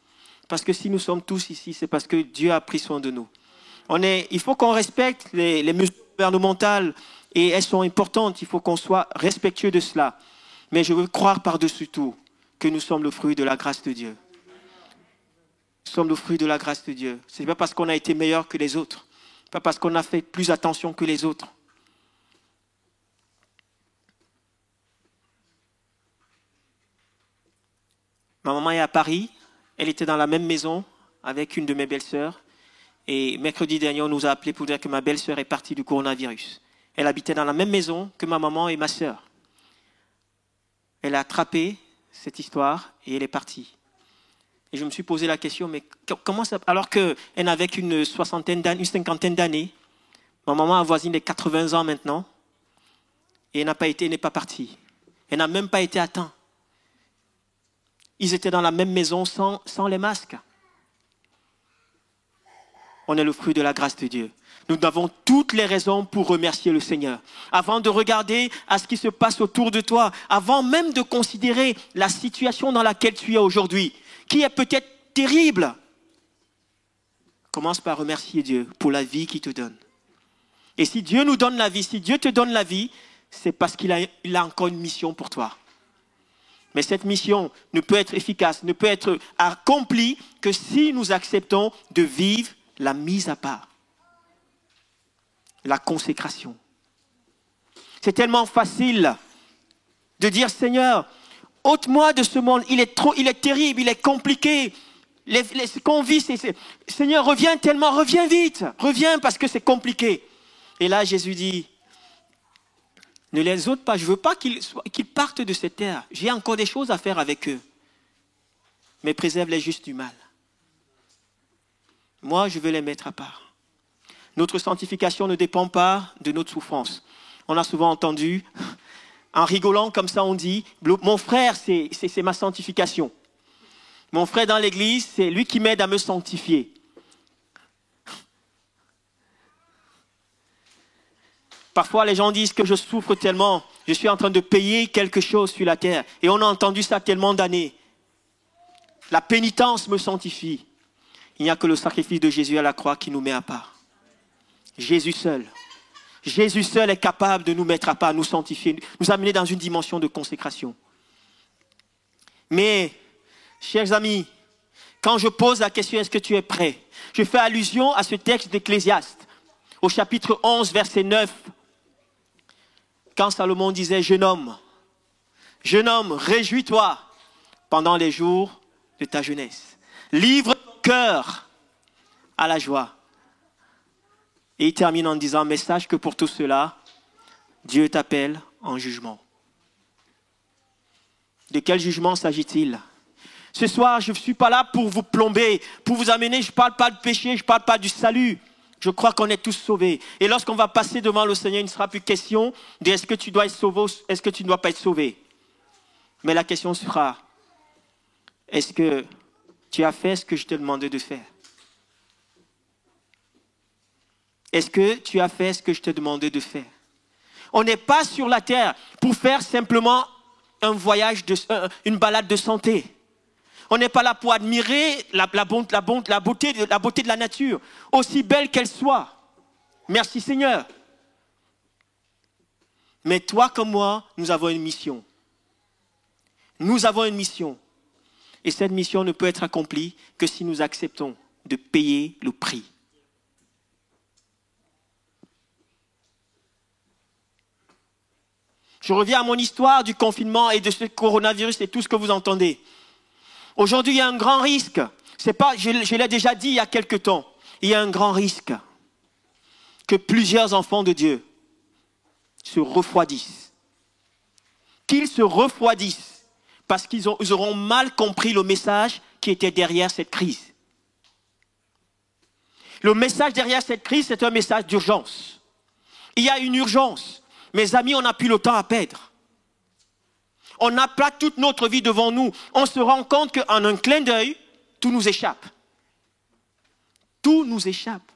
Parce que si nous sommes tous ici, c'est parce que Dieu a pris soin de nous. Il faut qu'on respecte les mesures gouvernementales et elles sont importantes. Il faut qu'on soit respectueux de cela. Mais je veux croire par-dessus tout que nous sommes le fruit de la grâce de Dieu. Nous sommes le fruit de la grâce de Dieu. Ce n'est pas parce qu'on a été meilleur que les autres. Pas parce qu'on a fait plus attention que les autres. Ma maman est à Paris. Elle était dans la même maison avec une de mes belles-sœurs. Et mercredi dernier, on nous a appelés pour dire que ma belle-sœur est partie du coronavirus. Elle habitait dans la même maison que ma maman et ma sœur. Elle a attrapé cette histoire et elle est partie. Et je me suis posé la question, mais comment ça... Alors qu'elle n'avait qu'une cinquantaine d'années, ma maman avoisine les 80 ans maintenant, et elle n'est pas partie. Elle n'a même pas été atteinte. Ils étaient dans la même maison sans les masques. On est le fruit de la grâce de Dieu. Nous avons toutes les raisons pour remercier le Seigneur. Avant de regarder à ce qui se passe autour de toi, avant même de considérer la situation dans laquelle tu es aujourd'hui, qui est peut-être terrible, commence par remercier Dieu pour la vie qu'il te donne. Et si Dieu nous donne la vie, si Dieu te donne la vie, c'est parce qu'il a encore une mission pour toi. Mais cette mission ne peut être efficace, ne peut être accomplie que si nous acceptons de vivre la mise à part, la consécration. C'est tellement facile de dire, Seigneur, ôte-moi de ce monde, il est terrible, il est compliqué. Ce qu'on vit, Seigneur, reviens vite, reviens parce que c'est compliqué. Et là, Jésus dit, ne les ôte pas, je ne veux pas qu'ils partent de cette terre. J'ai encore des choses à faire avec eux. Mais préserve-les juste du mal. Moi, je veux les mettre à part. Notre sanctification ne dépend pas de notre souffrance. On a souvent entendu, en rigolant comme ça, on dit, mon frère, c'est ma sanctification. Mon frère dans l'église, c'est lui qui m'aide à me sanctifier. Parfois, les gens disent que je souffre tellement, je suis en train de payer quelque chose sur la terre. Et on a entendu ça tellement d'années. La pénitence me sanctifie. Il n'y a que le sacrifice de Jésus à la croix qui nous met à part. Jésus seul. Jésus seul est capable de nous mettre à part, nous sanctifier, nous amener dans une dimension de consécration. Mais, chers amis, quand je pose la question, est-ce que tu es prêt? Je fais allusion à ce texte d'Ecclésiaste, au chapitre 11, verset 9. Quand Salomon disait, jeune homme, réjouis-toi pendant les jours de ta jeunesse. Livre ton cœur à la joie. Et il termine en disant, mais sache que pour tout cela, Dieu t'appelle en jugement. De quel jugement s'agit-il? Ce soir, je ne suis pas là pour vous plomber, pour vous amener, je ne parle pas de péché, je ne parle pas du salut. Je crois qu'on est tous sauvés. Et lorsqu'on va passer devant le Seigneur, il ne sera plus question de est-ce que tu dois être sauvé, est-ce que tu ne dois pas être sauvé. Mais la question sera, est-ce que tu as fait ce que je te demandais de faire? Est-ce que tu as fait ce que je te demandais de faire? On n'est pas sur la terre pour faire simplement un voyage, une balade de santé. On n'est pas là pour admirer la beauté de la nature, aussi belle qu'elle soit. Merci Seigneur. Mais toi comme moi, nous avons une mission. Nous avons une mission. Et cette mission ne peut être accomplie que si nous acceptons de payer le prix. Je reviens à mon histoire du confinement et de ce coronavirus et tout ce que vous entendez. Aujourd'hui, il y a un grand risque. Je l'ai déjà dit il y a quelque temps. Il y a un grand risque que plusieurs enfants de Dieu se refroidissent. Qu'ils se refroidissent parce qu'ils auront mal compris le message qui était derrière cette crise. Le message derrière cette crise, c'est un message d'urgence. Il y a une urgence. Mes amis, on n'a plus le temps à perdre. On n'a pas toute notre vie devant nous. On se rend compte qu'en un clin d'œil, tout nous échappe. Tout nous échappe.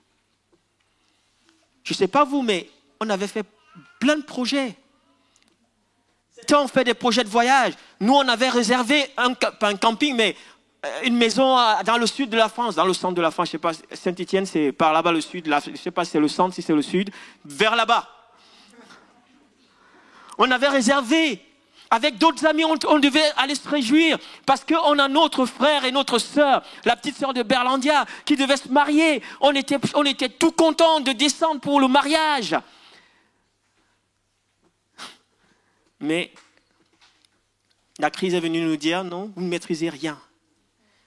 Je ne sais pas vous, mais on avait fait plein de projets. On fait des projets de voyage. Nous, on avait réservé, pas un camping, mais une maison dans le sud de la France, dans le centre de la France. Je ne sais pas, Saint-Étienne, c'est par là-bas le sud. Je ne sais pas si c'est le centre, si c'est le sud. Vers là-bas. On avait réservé. Avec d'autres amis, on devait aller se réjouir parce qu'on a notre frère et notre sœur, la petite sœur de Berlandia, qui devait se marier. On était tout contents de descendre pour le mariage. Mais la crise est venue nous dire, non, vous ne maîtrisez rien.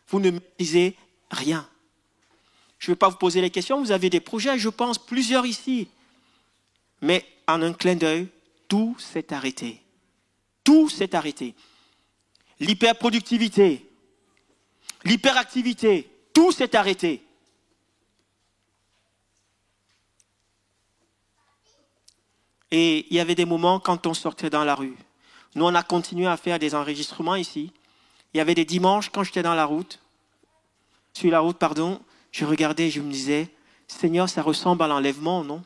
Vous ne maîtrisez rien. Je ne vais pas vous poser les questions, vous avez des projets, je pense, plusieurs ici. Mais en un clin d'œil, tout s'est arrêté. Tout s'est arrêté. L'hyperproductivité, l'hyperactivité, tout s'est arrêté. Et il y avait des moments quand on sortait dans la rue. Nous, on a continué à faire des enregistrements ici. Il y avait des dimanches quand j'étais dans la route, sur la route, je regardais et je me disais, Seigneur, ça ressemble à l'enlèvement, non?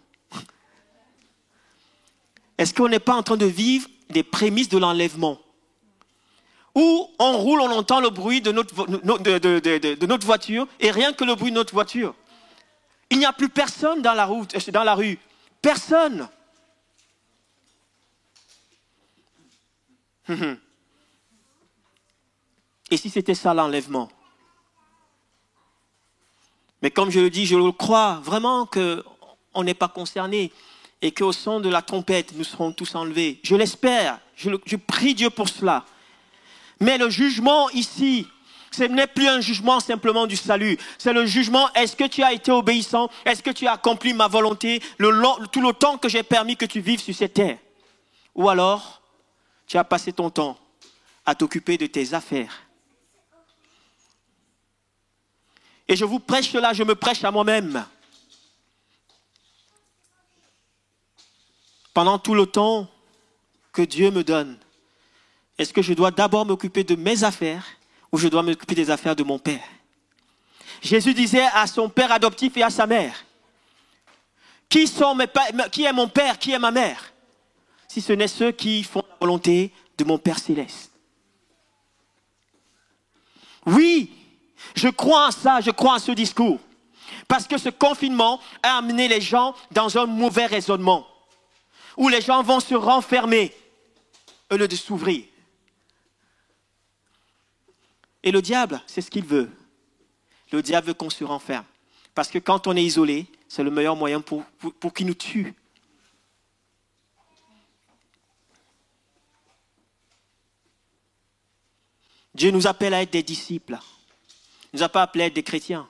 Est-ce qu'on n'est pas en train de vivre des prémices de l'enlèvement? Où on roule, on entend le bruit de notre voiture, et rien que le bruit de notre voiture. Il n'y a plus personne dans la rue. Personne. Et si c'était ça l'enlèvement? Mais comme je le dis, je le crois vraiment qu'on n'est pas concerné. Et qu'au son de la trompette, nous serons tous enlevés. Je l'espère, je prie Dieu pour cela. Mais le jugement ici, ce n'est plus un jugement simplement du salut. C'est le jugement, est-ce que tu as été obéissant? Est-ce que tu as accompli ma volonté tout le temps que j'ai permis que tu vives sur cette terre? Ou alors, tu as passé ton temps à t'occuper de tes affaires. Et je vous prêche cela, je me prêche à moi-même. Pendant tout le temps que Dieu me donne, est-ce que je dois d'abord m'occuper de mes affaires ou je dois m'occuper des affaires de mon père? Jésus disait à son père adoptif et à sa mère, qui est mon père, qui est ma mère? Si ce n'est ceux qui font la volonté de mon Père céleste. Oui, je crois en ça, je crois en ce discours. Parce que ce confinement a amené les gens dans un mauvais raisonnement, où les gens vont se renfermer au lieu de s'ouvrir. Et le diable, c'est ce qu'il veut. Le diable veut qu'on se renferme. Parce que quand on est isolé, c'est le meilleur moyen pour qu'il nous tue. Dieu nous appelle à être des disciples. Il ne nous a pas appelés à être des chrétiens.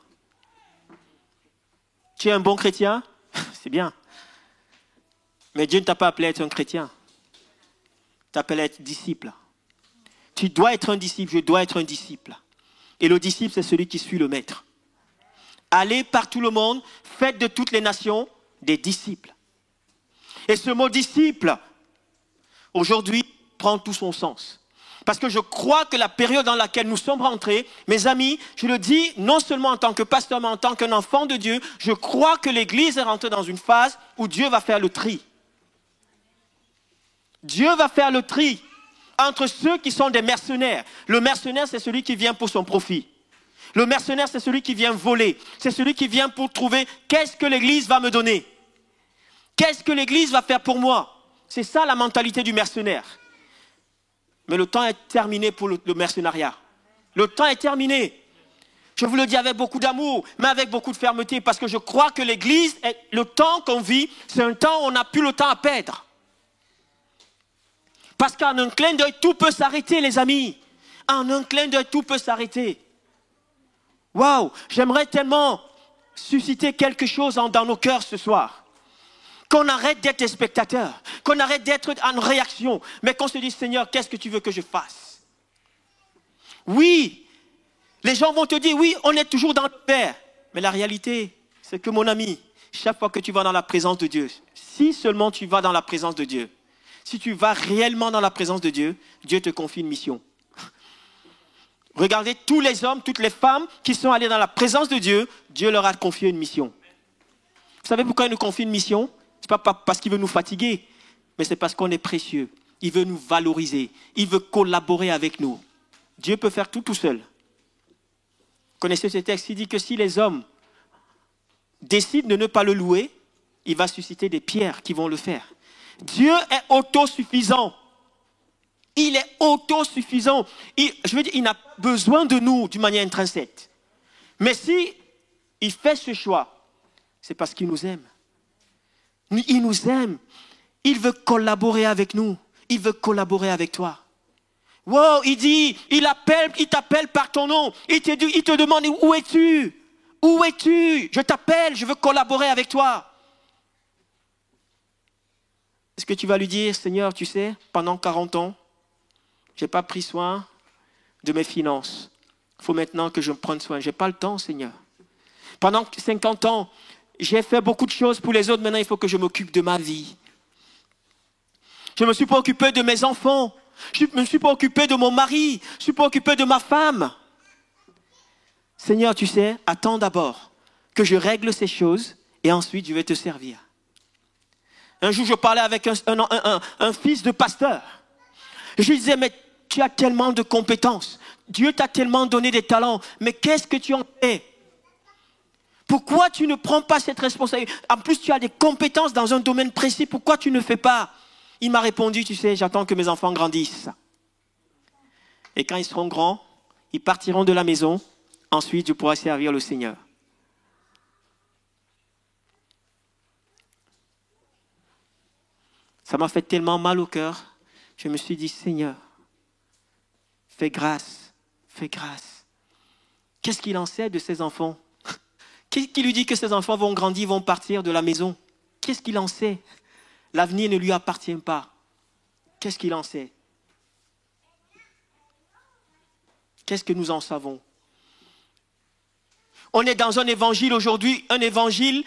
Tu es un bon chrétien? C'est bien. Mais Dieu ne t'a pas appelé à être un chrétien. Il t'appelle à être disciple. Tu dois être un disciple, je dois être un disciple. Et le disciple, c'est celui qui suit le maître. Allez par tout le monde, faites de toutes les nations des disciples. Et ce mot disciple, aujourd'hui, prend tout son sens. Parce que je crois que la période dans laquelle nous sommes rentrés, mes amis, je le dis non seulement en tant que pasteur, mais en tant qu'un enfant de Dieu, je crois que l'Église est rentrée dans une phase où Dieu va faire le tri. Dieu va faire le tri entre ceux qui sont des mercenaires. Le mercenaire, c'est celui qui vient pour son profit. Le mercenaire, c'est celui qui vient voler. C'est celui qui vient pour trouver qu'est-ce que l'Église va me donner. Qu'est-ce que l'Église va faire pour moi? C'est ça la mentalité du mercenaire. Mais le temps est terminé pour le mercenariat. Le temps est terminé. Je vous le dis avec beaucoup d'amour, mais avec beaucoup de fermeté, parce que je crois que l'Église, le temps qu'on vit, c'est un temps où on n'a plus le temps à perdre. Parce qu'en un clin d'œil, tout peut s'arrêter, les amis. En un clin d'œil, tout peut s'arrêter. Waouh, j'aimerais tellement susciter quelque chose dans nos cœurs ce soir. Qu'on arrête d'être des spectateurs, qu'on arrête d'être en réaction, mais qu'on se dise, Seigneur, qu'est-ce que tu veux que je fasse? Oui, les gens vont te dire, oui, on est toujours dans le Père. Mais la réalité, c'est que mon ami, chaque fois que tu vas dans la présence de Dieu, si seulement tu vas dans la présence de Dieu, si tu vas réellement dans la présence de Dieu, Dieu te confie une mission. Regardez tous les hommes, toutes les femmes qui sont allés dans la présence de Dieu, Dieu leur a confié une mission. Vous savez pourquoi il nous confie une mission? Ce n'est pas parce qu'il veut nous fatiguer, mais c'est parce qu'on est précieux. Il veut nous valoriser. Il veut collaborer avec nous. Dieu peut faire tout seul. Vous connaissez ce texte? Il dit que si les hommes décident de ne pas le louer, il va susciter des pierres qui vont le faire. Dieu est autosuffisant. Il est autosuffisant. Je veux dire, il n'a pas besoin de nous d'une manière intrinsèque. Mais si il fait ce choix, c'est parce qu'il nous aime. Il nous aime. Il veut collaborer avec nous. Il veut collaborer avec toi. Wow, il dit, il t'appelle par ton nom. Il te demande, où es-tu? Où es-tu? Je t'appelle, je veux collaborer avec toi. Est-ce que tu vas lui dire, Seigneur, tu sais, pendant 40 ans, je n'ai pas pris soin de mes finances. Il faut maintenant que je me prenne soin. Je n'ai pas le temps, Seigneur. Pendant 50 ans, j'ai fait beaucoup de choses pour les autres. Maintenant, il faut que je m'occupe de ma vie. Je ne me suis pas occupé de mes enfants. Je ne me suis pas occupé de mon mari. Je ne suis pas occupé de ma femme. Seigneur, tu sais, attends d'abord que je règle ces choses et ensuite je vais te servir. Un jour, je parlais avec un fils de pasteur. Je lui disais, mais tu as tellement de compétences. Dieu t'a tellement donné des talents. Mais qu'est-ce que tu en fais? Pourquoi tu ne prends pas cette responsabilité? En plus, tu as des compétences dans un domaine précis. Pourquoi tu ne fais pas? Il m'a répondu, tu sais, j'attends que mes enfants grandissent. Et quand ils seront grands, ils partiront de la maison. Ensuite, je pourrai servir le Seigneur. Ça m'a fait tellement mal au cœur. Je me suis dit, Seigneur, fais grâce, fais grâce. Qu'est-ce qu'il en sait de ses enfants? Qui lui dit que ses enfants vont grandir, vont partir de la maison? Qu'est-ce qu'il en sait? L'avenir ne lui appartient pas. Qu'est-ce qu'il en sait? Qu'est-ce que nous en savons? On est dans un évangile aujourd'hui, un évangile,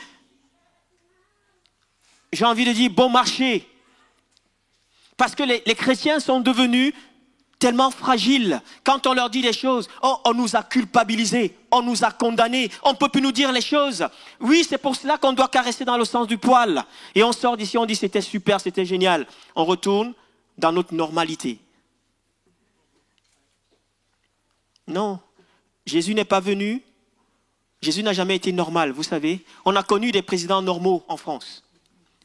j'ai envie de dire bon marché. Parce que les chrétiens sont devenus tellement fragiles. Quand on leur dit des choses, on nous a culpabilisés, on nous a condamnés, on ne peut plus nous dire les choses. Oui, c'est pour cela qu'on doit caresser dans le sens du poil. Et on sort d'ici, on dit c'était super, c'était génial. On retourne dans notre normalité. Non, Jésus n'est pas venu. Jésus n'a jamais été normal, vous savez. On a connu des présidents normaux en France.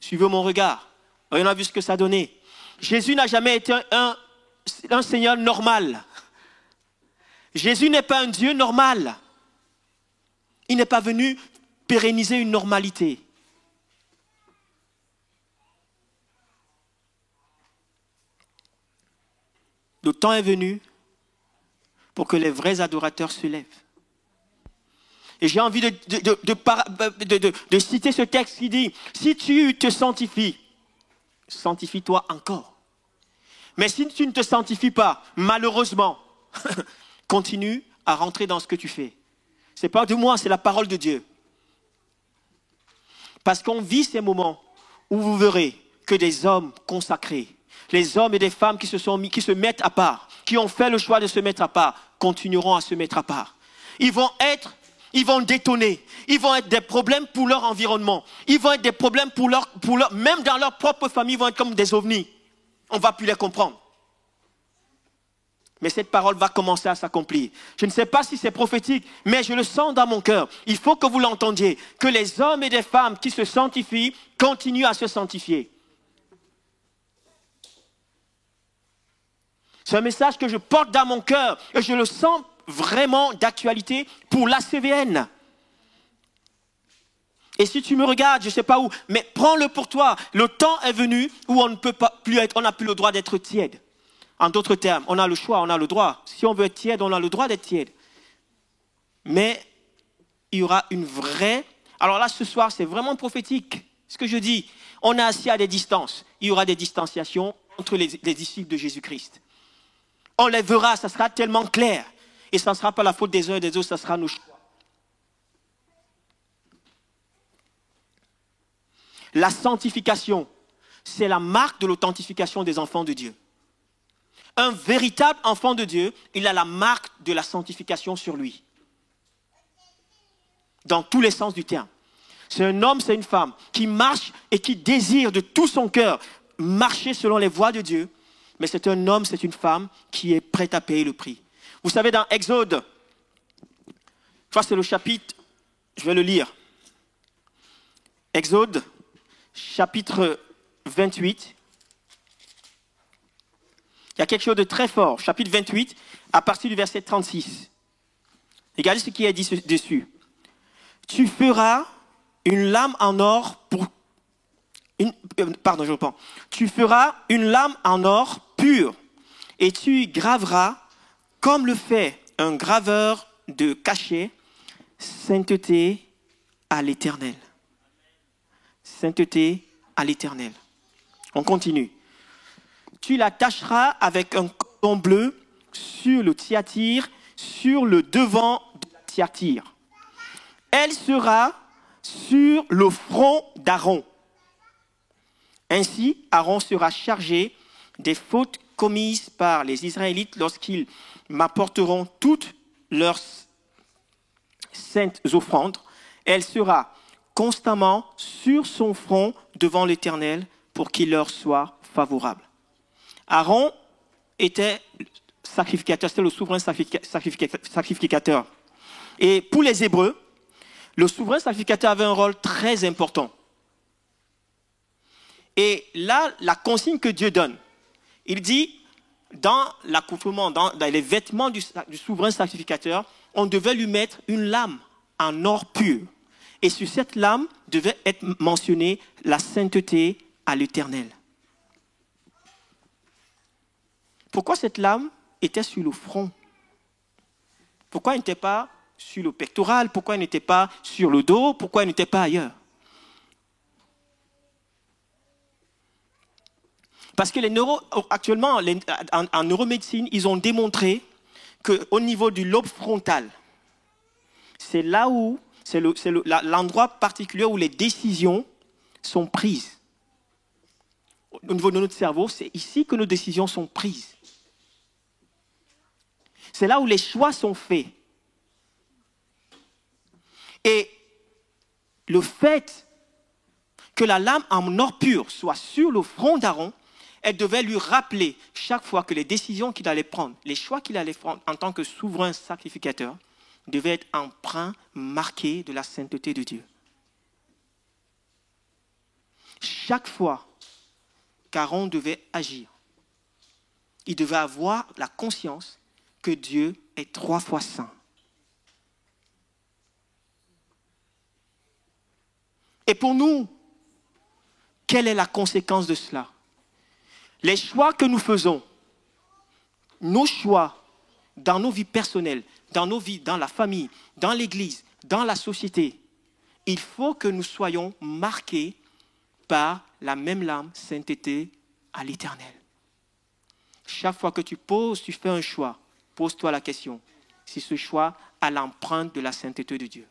Suivez mon regard. On a vu ce que ça donnait. Jésus n'a jamais été un Seigneur normal. Jésus n'est pas un Dieu normal. Il n'est pas venu pérenniser une normalité. Le temps est venu pour que les vrais adorateurs se lèvent. Et j'ai envie de citer ce texte qui dit, si tu te sanctifies, sanctifie-toi encore. Mais si tu ne te sanctifies pas, malheureusement, continue à rentrer dans ce que tu fais. Ce n'est pas de moi, c'est la parole de Dieu. Parce qu'on vit ces moments où vous verrez que des hommes consacrés, les hommes et des femmes qui se mettent à part, qui ont fait le choix de se mettre à part, continueront à se mettre à part. Ils vont détonner. Ils vont être des problèmes pour leur environnement. Ils vont être des problèmes même dans leur propre famille, ils vont être comme des ovnis. On ne va plus les comprendre. Mais cette parole va commencer à s'accomplir. Je ne sais pas si c'est prophétique, mais je le sens dans mon cœur. Il faut que vous l'entendiez. Que les hommes et des femmes qui se sanctifient continuent à se sanctifier. C'est un message que je porte dans mon cœur et je le sens vraiment d'actualité pour la CVN. Et si tu me regardes, je ne sais pas où, mais prends-le pour toi. Le temps est venu où on n'a plus le droit d'être tiède. En d'autres termes, on a le choix, on a le droit. Si on veut être tiède, on a le droit d'être tiède. Mais il y aura une vraie... Alors là, ce soir, c'est vraiment prophétique. Ce que je dis, on est assis à des distances. Il y aura des distanciations entre les disciples de Jésus-Christ. On les verra, ça sera tellement clair. Et ça ne sera pas la faute des uns et des autres, ça sera nos choix. La sanctification, c'est la marque de l'authentification des enfants de Dieu. Un véritable enfant de Dieu, il a la marque de la sanctification sur lui. Dans tous les sens du terme. C'est un homme, c'est une femme qui marche et qui désire de tout son cœur marcher selon les voies de Dieu. Mais c'est un homme, c'est une femme qui est prête à payer le prix. Vous savez, dans Exode, je crois que c'est le chapitre, je vais le lire. Exode, chapitre 28. Il y a quelque chose de très fort. Chapitre 28, à partir du verset 36. Regardez ce qui est dit dessus. Tu feras une lame en or pour... Tu feras une lame en or pur et tu y graveras, comme le fait un graveur de cachet, sainteté à l'Éternel. Sainteté à l'Éternel. On continue. Tu l'attacheras avec un cordon bleu sur le thyatire, sur le devant de la thyatire. Elle sera sur le front d'Aaron. Ainsi, Aaron sera chargé des fautes commises par les Israélites lorsqu'ils m'apporteront toutes leurs saintes offrandes. Elle sera constamment sur son front devant l'Éternel pour qu'il leur soit favorable. Aaron était sacrificateur, c'était le souverain sacrificateur. Et pour les Hébreux, le souverain sacrificateur avait un rôle très important. Et là, la consigne que Dieu donne, il dit, dans l'accoutrement, dans les vêtements du souverain sacrificateur, on devait lui mettre une lame en or pur. Et sur cette lame devait être mentionnée la sainteté à l'Éternel. Pourquoi cette lame était sur le front. Pourquoi il n'était pas sur le pectoral? Pourquoi il n'était pas sur le dos? Pourquoi il n'était pas ailleurs? Parce que actuellement, en neuromédecine, ils ont démontré qu'au niveau du lobe frontal, c'est là où, c'est l'endroit particulier où les décisions sont prises. Au niveau de notre cerveau, c'est ici que nos décisions sont prises. C'est là où les choix sont faits. Et le fait que la lame en or pur soit sur le front d'Aaron, elle devait lui rappeler chaque fois que les décisions qu'il allait prendre, les choix qu'il allait prendre en tant que souverain sacrificateur, devaient être empreints, marqués de la sainteté de Dieu. Chaque fois qu'Aaron devait agir, il devait avoir la conscience que Dieu est 3 fois saint. Et pour nous, quelle est la conséquence de cela? Les choix que nous faisons, nos choix dans nos vies personnelles, dans nos vies, dans la famille, dans l'église, dans la société, il faut que nous soyons marqués par la même lame sainteté à l'Éternel. Chaque fois que tu fais un choix, pose-toi la question, si ce choix a l'empreinte de la sainteté de Dieu.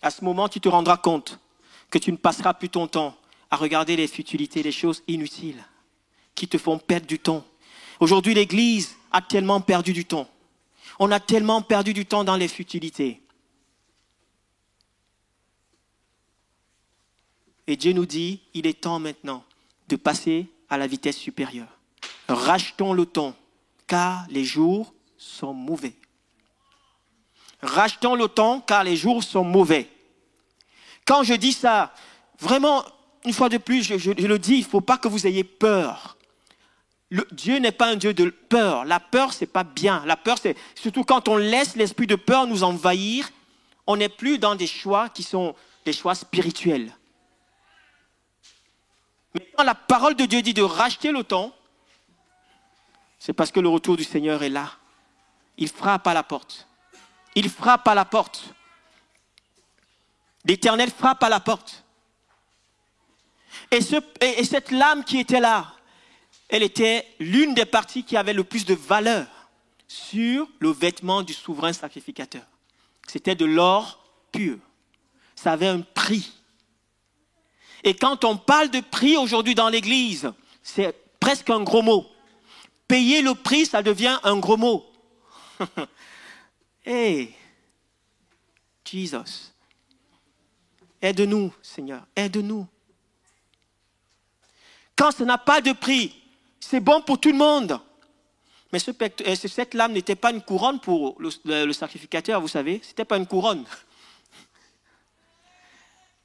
À ce moment, tu te rendras compte que tu ne passeras plus ton temps à regarder les futilités, les choses inutiles qui te font perdre du temps. Aujourd'hui, l'Église a tellement perdu du temps. On a tellement perdu du temps dans les futilités. Et Dieu nous dit, il est temps maintenant de passer à la vitesse supérieure. Rachetons le temps, car les jours sont mauvais. Rachetons le temps, car les jours sont mauvais. Quand je dis ça, vraiment, une fois de plus, je le dis, il ne faut pas que vous ayez peur. Dieu n'est pas un Dieu de peur. La peur, ce n'est pas bien. La peur, c'est surtout quand on laisse l'esprit de peur nous envahir, on n'est plus dans des choix qui sont des choix spirituels. Mais quand la parole de Dieu dit de racheter le temps, c'est parce que le retour du Seigneur est là. Il frappe à la porte. Il frappe à la porte. L'Éternel frappe à la porte. Et cette lame qui était là, elle était l'une des parties qui avait le plus de valeur sur le vêtement du souverain sacrificateur. C'était de l'or pur. Ça avait un prix. Et quand on parle de prix aujourd'hui dans l'Église, c'est presque un gros mot. Payer le prix, ça devient un gros mot. Hey, Jesus. Aide-nous, Seigneur, aide-nous. Quand ça n'a pas de prix, c'est bon pour tout le monde. Mais cette lame n'était pas une couronne pour le sacrificateur, vous savez. Ce n'était pas une couronne.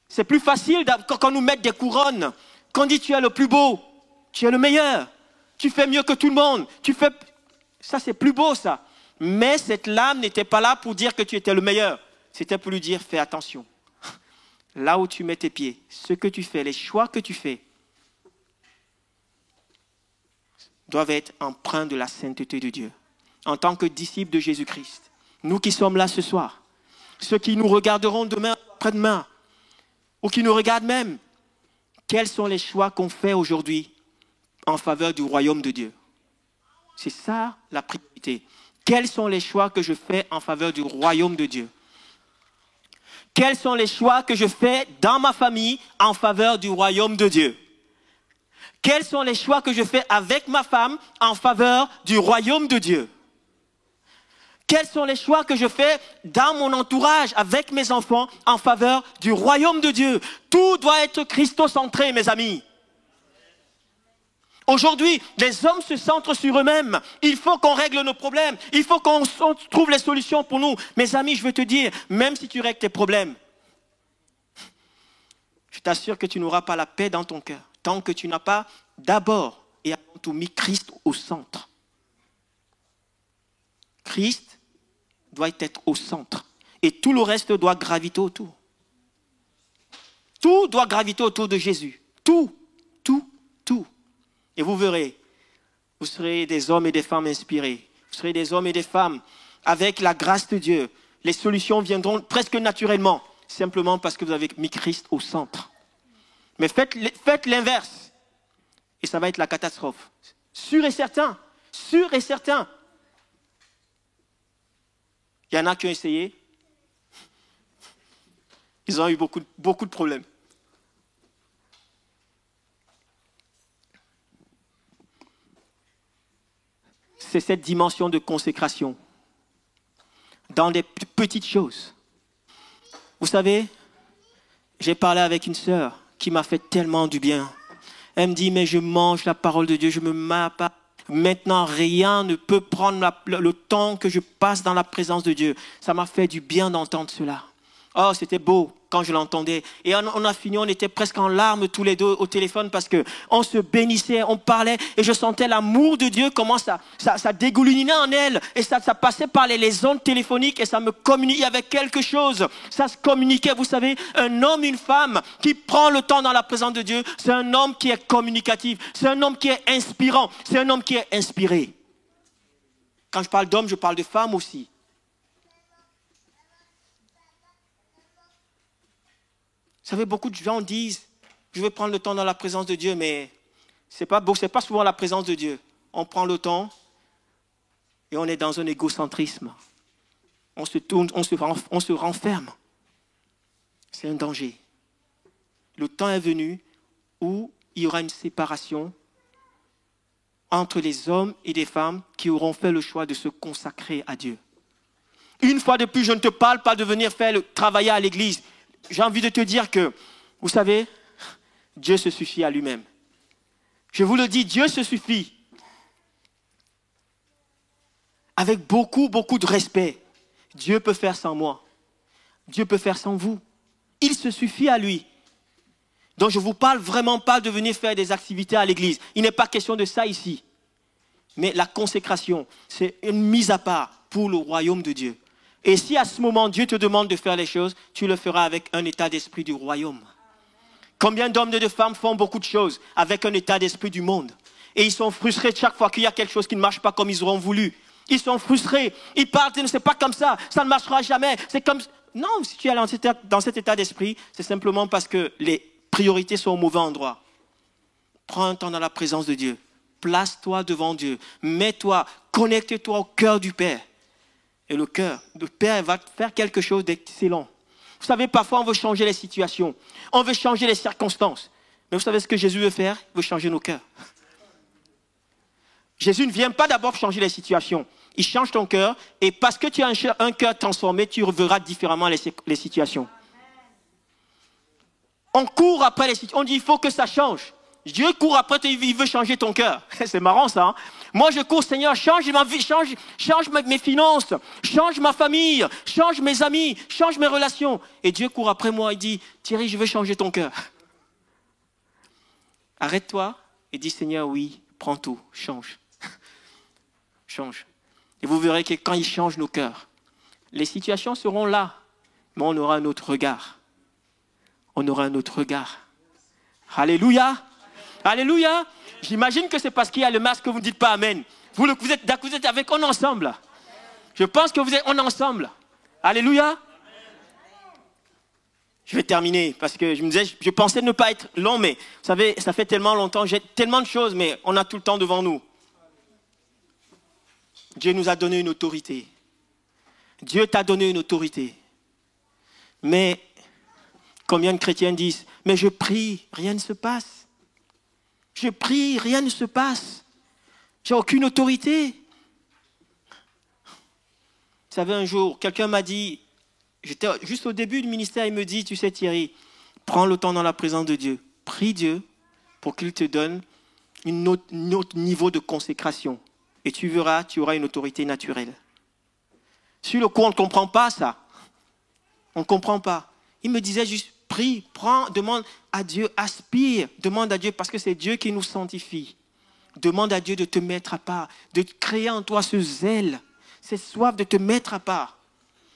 C'est plus facile quand nous mettons des couronnes. Quand on dit tu es le plus beau, tu es le meilleur, tu fais mieux que tout le monde. Ça, c'est plus beau, ça. Mais cette lame n'était pas là pour dire que tu étais le meilleur. C'était pour lui dire, fais attention. Là où tu mets tes pieds, ce que tu fais, les choix que tu fais, doivent être empreints de la sainteté de Dieu. En tant que disciples de Jésus-Christ, nous qui sommes là ce soir, ceux qui nous regarderont demain, après-demain, ou qui nous regardent même, quels sont les choix qu'on fait aujourd'hui en faveur du royaume de Dieu? C'est ça la priorité. Quels sont les choix que je fais en faveur du royaume de Dieu? Quels sont les choix que je fais dans ma famille en faveur du royaume de Dieu? Quels sont les choix que je fais avec ma femme en faveur du royaume de Dieu? Quels sont les choix que je fais dans mon entourage avec mes enfants en faveur du royaume de Dieu? Tout doit être christocentré, mes amis. Aujourd'hui, les hommes se centrent sur eux-mêmes. Il faut qu'on règle nos problèmes. Il faut qu'on trouve les solutions pour nous. Mes amis, je veux te dire, même si tu règles tes problèmes, je t'assure que tu n'auras pas la paix dans ton cœur tant que tu n'as pas d'abord et avant tout mis Christ au centre. Christ doit être au centre et tout le reste doit graviter autour. Tout doit graviter autour de Jésus. Tout. Tout. Et vous verrez, vous serez des hommes et des femmes inspirés. Vous serez des hommes et des femmes avec la grâce de Dieu. Les solutions viendront presque naturellement, simplement parce que vous avez mis Christ au centre. Mais faites l'inverse. Et ça va être la catastrophe. Sûr et certain. Sûr et certain. Il y en a qui ont essayé. Ils ont eu beaucoup de problèmes. C'est cette dimension de consécration. Dans des petites choses. Vous savez, j'ai parlé avec une sœur qui m'a fait tellement du bien. Elle me dit, mais je mange la parole de Dieu, je me mets à part. Maintenant, rien ne peut prendre le temps que je passe dans la présence de Dieu. Ça m'a fait du bien d'entendre cela. Oh, c'était beau quand je l'entendais. Et on a fini, on était presque en larmes tous les deux au téléphone parce qu'on se bénissait, on parlait et je sentais l'amour de Dieu, comment ça dégoulinait en elle. Et ça passait par les ondes téléphoniques et ça me communiquait avec quelque chose. Ça se communiquait, vous savez, un homme, une femme qui prend le temps dans la présence de Dieu, c'est un homme qui est communicatif, c'est un homme qui est inspirant, c'est un homme qui est inspiré. Quand je parle d'homme, je parle de femme aussi. Vous savez, beaucoup de gens disent, je vais prendre le temps dans la présence de Dieu, mais c'est pas souvent la présence de Dieu. On prend le temps et on est dans un égocentrisme. On se tourne, on se renferme. C'est un danger. Le temps est venu où il y aura une séparation entre les hommes et les femmes qui auront fait le choix de se consacrer à Dieu. Une fois de plus, je ne te parle pas de venir travailler à l'église. J'ai envie de te dire que, vous savez, Dieu se suffit à lui-même. Je vous le dis, Dieu se suffit. Avec beaucoup de respect. Dieu peut faire sans moi. Dieu peut faire sans vous. Il se suffit à lui. Donc je ne vous parle vraiment pas de venir faire des activités à l'église. Il n'est pas question de ça ici. Mais la consécration, c'est une mise à part pour le royaume de Dieu. Et si à ce moment, Dieu te demande de faire les choses, tu le feras avec un état d'esprit du royaume. Combien d'hommes et de femmes font beaucoup de choses avec un état d'esprit du monde? Et ils sont frustrés chaque fois qu'il y a quelque chose qui ne marche pas comme ils auront voulu. Ils sont frustrés. Ils partent, c'est pas comme ça ne marchera jamais. C'est comme... Non, si tu es dans cet état d'esprit, c'est simplement parce que les priorités sont au mauvais endroit. Prends un temps dans la présence de Dieu. Place-toi devant Dieu. Mets-toi, connecte-toi au cœur du Père. Et le Père va faire quelque chose d'excellent. Vous savez, parfois on veut changer les situations. On veut changer les circonstances. Mais vous savez ce que Jésus veut faire? Il veut changer nos cœurs. Jésus ne vient pas d'abord changer les situations. Il change ton cœur. Et parce que tu as un cœur transformé, tu verras différemment les situations. On court après les situations. On dit il faut que ça change. Dieu court après toi, il veut changer ton cœur. C'est marrant ça. Hein? Moi je cours, Seigneur, change ma vie, change mes finances, change ma famille, change mes amis, change mes relations. Et Dieu court après moi, il dit, Thierry, je veux changer ton cœur. Arrête-toi et dis, Seigneur, oui, prends tout, change. Change. Et vous verrez que quand il change nos cœurs, les situations seront là, mais on aura un autre regard. On aura un autre regard. Alléluia. Alléluia. J'imagine que c'est parce qu'il y a le masque que vous ne dites pas Amen. Vous êtes avec on ensemble. Je pense que vous êtes on ensemble. Alléluia. Je vais terminer parce que je pensais ne pas être long, mais vous savez, ça fait tellement longtemps, j'ai tellement de choses, mais on a tout le temps devant nous. Dieu nous a donné une autorité. Dieu t'a donné une autorité. Mais combien de chrétiens disent, mais je prie, rien ne se passe. Je prie, rien ne se passe. J'ai aucune autorité. Vous savez, un jour, quelqu'un m'a dit, j'étais juste au début du ministère, il me dit, tu sais Thierry, prends le temps dans la présence de Dieu. Prie Dieu pour qu'il te donne un autre niveau de consécration. Et tu verras, tu auras une autorité naturelle. Sur le coup, on ne comprend pas ça. On ne comprend pas. Il me disait juste, prie, prends, demande à Dieu, aspire, demande à Dieu, parce que c'est Dieu qui nous sanctifie. Demande à Dieu de te mettre à part, de créer en toi ce zèle, cette soif de te mettre à part.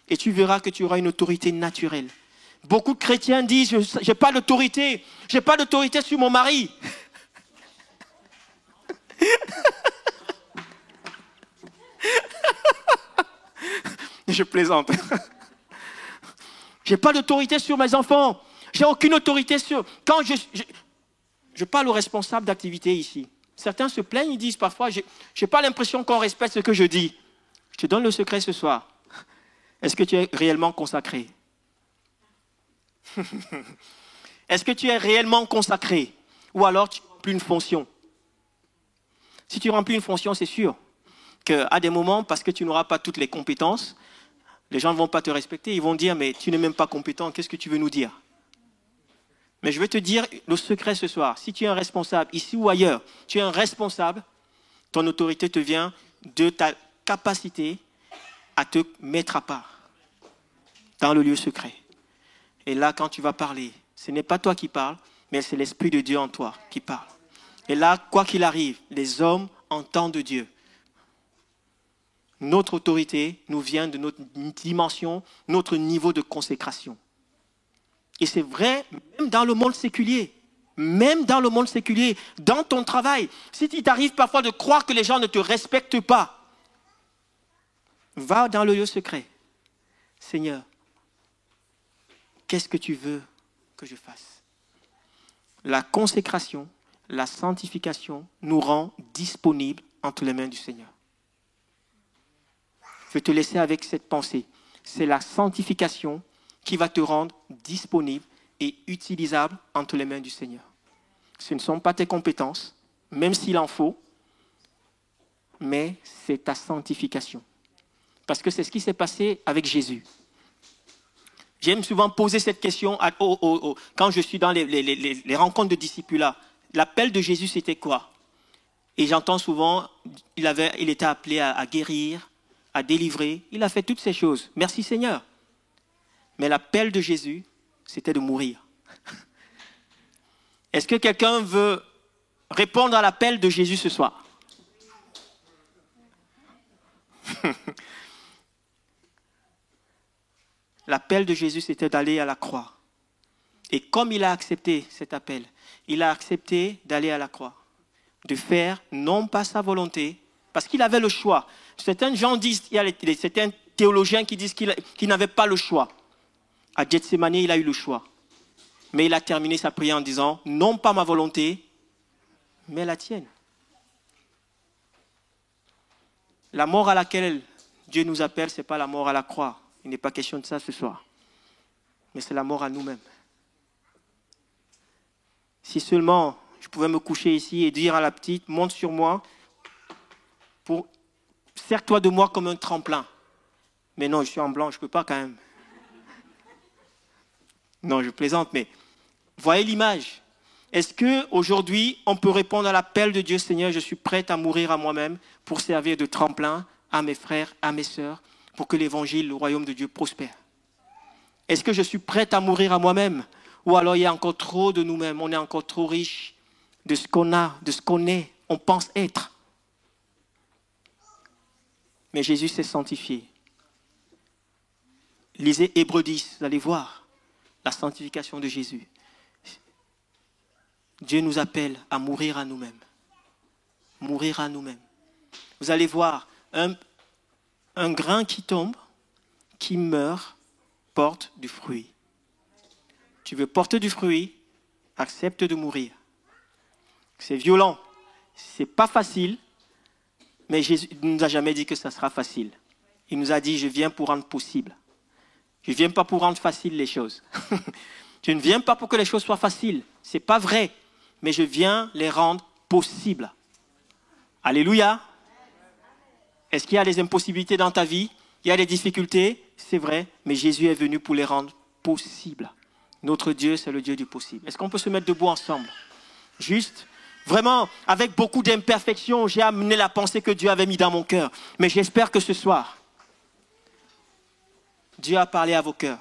Et tu verras que tu auras une autorité naturelle. Beaucoup de chrétiens disent, j'ai pas d'autorité sur mon mari. Je plaisante. Je n'ai pas d'autorité sur mes enfants. J'ai aucune autorité sur... Quand je parle aux responsables d'activité ici. Certains se plaignent, ils disent parfois, je n'ai pas l'impression qu'on respecte ce que je dis. Je te donne le secret ce soir. Est-ce que tu es réellement consacré? Est-ce que tu es réellement consacré? Ou alors tu remplis une fonction? Si tu remplis une fonction, c'est sûr qu'à des moments, parce que tu n'auras pas toutes les compétences, les gens ne vont pas te respecter. Ils vont dire, mais tu n'es même pas compétent, qu'est-ce que tu veux nous dire? Mais je vais te dire le secret ce soir. Si tu es un responsable, ici ou ailleurs, tu es un responsable, ton autorité te vient de ta capacité à te mettre à part dans le lieu secret. Et là, quand tu vas parler, ce n'est pas toi qui parles, mais c'est l'Esprit de Dieu en toi qui parle. Et là, quoi qu'il arrive, les hommes entendent Dieu. Notre autorité nous vient de notre dimension, notre niveau de consécration. Et c'est vrai, même dans le monde séculier. Même dans le monde séculier, dans ton travail. Si il t'arrive parfois de croire que les gens ne te respectent pas, va dans le lieu secret. Seigneur, qu'est-ce que tu veux que je fasse? La consécration, la sanctification nous rend disponibles entre les mains du Seigneur. Je vais te laisser avec cette pensée. C'est la sanctification qui va te rendre disponible et utilisable entre les mains du Seigneur. Ce ne sont pas tes compétences, même s'il en faut, mais c'est ta sanctification. Parce que c'est ce qui s'est passé avec Jésus. J'aime souvent poser cette question quand je suis dans les rencontres de disciples. L'appel de Jésus, c'était quoi? Et j'entends souvent, il était appelé à guérir, à délivrer. Il a fait toutes ces choses. Merci Seigneur. Mais l'appel de Jésus, c'était de mourir. Est-ce que quelqu'un veut répondre à l'appel de Jésus ce soir? L'appel de Jésus, c'était d'aller à la croix. Et comme il a accepté cet appel, il a accepté d'aller à la croix, de faire non pas sa volonté, parce qu'il avait le choix. Certains gens disent, il y a certains théologiens qui disent qu'il n'avait pas le choix. À Gethsémani, il a eu le choix. Mais il a terminé sa prière en disant, non pas ma volonté, mais la tienne. La mort à laquelle Dieu nous appelle, ce n'est pas la mort à la croix. Il n'est pas question de ça ce soir. Mais c'est la mort à nous-mêmes. Si seulement je pouvais me coucher ici et dire à la petite, monte sur moi, sers-toi de moi comme un tremplin. Mais non, je suis en blanc, je ne peux pas quand même. Non, je plaisante, mais voyez l'image. Est-ce qu'aujourd'hui, on peut répondre à l'appel de Dieu, Seigneur, je suis prêt à mourir à moi-même pour servir de tremplin à mes frères, à mes sœurs, pour que l'évangile, le royaume de Dieu prospère? Est-ce que je suis prêt à mourir à moi-même? Ou alors il y a encore trop de nous-mêmes, on est encore trop riche de ce qu'on a, de ce qu'on est, on pense être. Mais Jésus s'est sanctifié. Lisez Hébreux 10, vous allez voir la sanctification de Jésus. Dieu nous appelle à mourir à nous-mêmes. Mourir à nous-mêmes. Vous allez voir, un grain qui tombe, qui meurt, porte du fruit. Tu veux porter du fruit, accepte de mourir. C'est violent, c'est pas facile, mais Jésus ne nous a jamais dit que ça sera facile. Il nous a dit, je viens pour rendre possible. Je ne viens pas pour rendre facile les choses. Je ne viens pas pour que les choses soient faciles. Ce n'est pas vrai, mais je viens les rendre possibles. Alléluia. Est-ce qu'il y a des impossibilités dans ta vie? Il y a des difficultés? C'est vrai, mais Jésus est venu pour les rendre possibles. Notre Dieu, c'est le Dieu du possible. Est-ce qu'on peut se mettre debout ensemble? Juste, vraiment, avec beaucoup d'imperfections, j'ai amené la pensée que Dieu avait mis dans mon cœur. Mais j'espère que ce soir, Dieu a parlé à vos cœurs.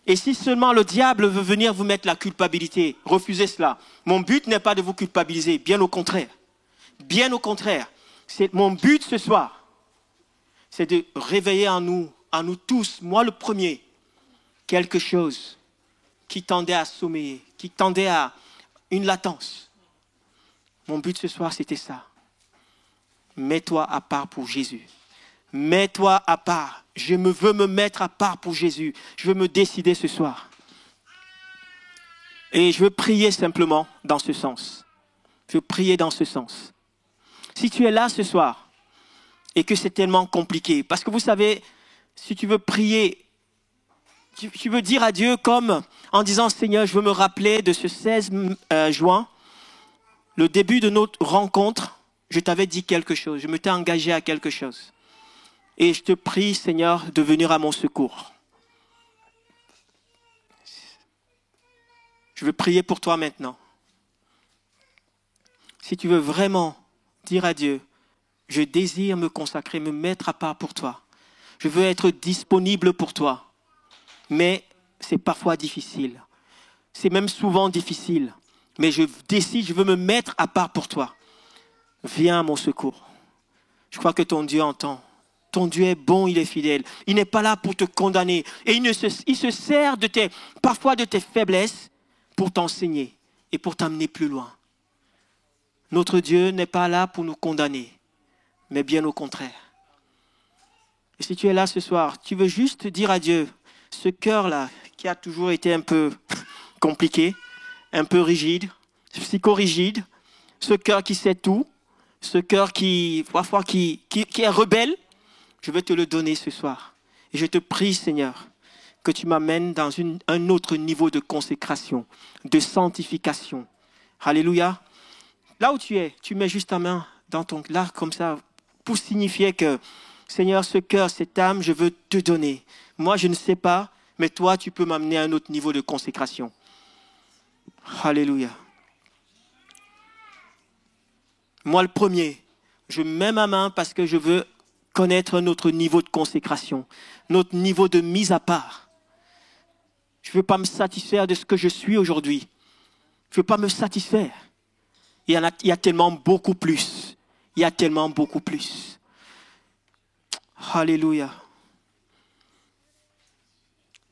Et si seulement le diable veut venir vous mettre la culpabilité, refusez cela. Mon but n'est pas de vous culpabiliser, bien au contraire. Bien au contraire. Mon but ce soir, c'est de réveiller en nous tous, moi le premier, quelque chose qui tendait à sommeiller, qui tendait à une latence. Mon but ce soir, c'était ça. Mets-toi à part pour Jésus. Mets-toi à part. Je veux me mettre à part pour Jésus. Je veux me décider ce soir. Et je veux prier simplement dans ce sens. Je veux prier dans ce sens. Si tu es là ce soir et que c'est tellement compliqué, parce que vous savez, si tu veux prier, tu veux dire à Dieu comme en disant, Seigneur, je veux me rappeler de ce 16 juin, le début de notre rencontre, je t'avais dit quelque chose, je m'étais engagé à quelque chose. Et je te prie, Seigneur, de venir à mon secours. Je veux prier pour toi maintenant. Si tu veux vraiment dire à Dieu, je désire me consacrer, me mettre à part pour toi. Je veux être disponible pour toi. Mais c'est parfois difficile. C'est même souvent difficile. Mais je décide, je veux me mettre à part pour toi. Viens à mon secours. Je crois que ton Dieu entend. Ton Dieu est bon, il est fidèle. Il n'est pas là pour te condamner. Et il se sert parfois de tes faiblesses pour t'enseigner et pour t'amener plus loin. Notre Dieu n'est pas là pour nous condamner, mais bien au contraire. Et si tu es là ce soir, tu veux juste dire à Dieu, ce cœur-là, qui a toujours été un peu compliqué, un peu rigide, psychorigide, ce cœur qui sait tout, ce cœur qui, parfois, qui est rebelle, je veux te le donner ce soir. Et je te prie, Seigneur, que tu m'amènes dans un autre niveau de consécration, de sanctification. Alléluia. Là où tu es, tu mets juste ta main dans ton là comme ça, pour signifier que, Seigneur, ce cœur, cette âme, je veux te donner. Moi, je ne sais pas, mais toi, tu peux m'amener à un autre niveau de consécration. Alléluia. Moi, le premier, je mets ma main parce que je veux connaître notre niveau de consécration, notre niveau de mise à part. Je ne veux pas me satisfaire de ce que je suis aujourd'hui. Je ne veux pas me satisfaire. Il y a tellement beaucoup plus. Il y a tellement beaucoup plus. Alléluia.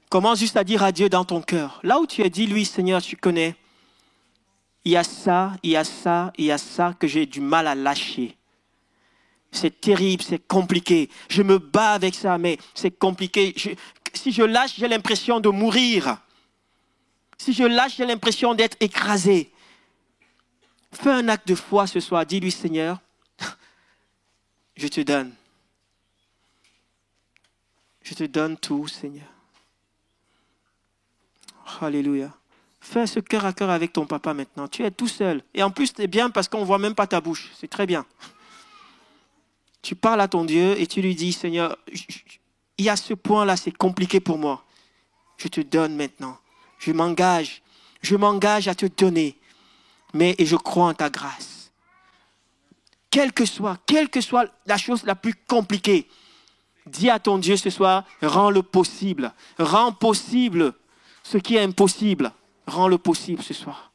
Commence juste à dire à Dieu dans ton cœur. Là où tu es, dis-lui, Seigneur, tu connais. Il y a ça, il y a ça, il y a ça que j'ai du mal à lâcher. C'est terrible, c'est compliqué. Je me bats avec ça, mais c'est compliqué. Si je lâche, j'ai l'impression de mourir. Si je lâche, j'ai l'impression d'être écrasé. Fais un acte de foi ce soir. Dis-lui, Seigneur, je te donne. Je te donne tout, Seigneur. Alléluia. Fais ce cœur à cœur avec ton papa maintenant. Tu es tout seul. Et en plus, c'est bien parce qu'on ne voit même pas ta bouche. C'est très bien. Tu parles à ton Dieu et tu lui dis, Seigneur, il y a ce point-là, c'est compliqué pour moi. Je te donne maintenant. Je m'engage à te donner. Et je crois en ta grâce. Quelle que soit la chose la plus compliquée, dis à ton Dieu ce soir, rends-le possible. Rends possible ce qui est impossible. Rends-le possible ce soir.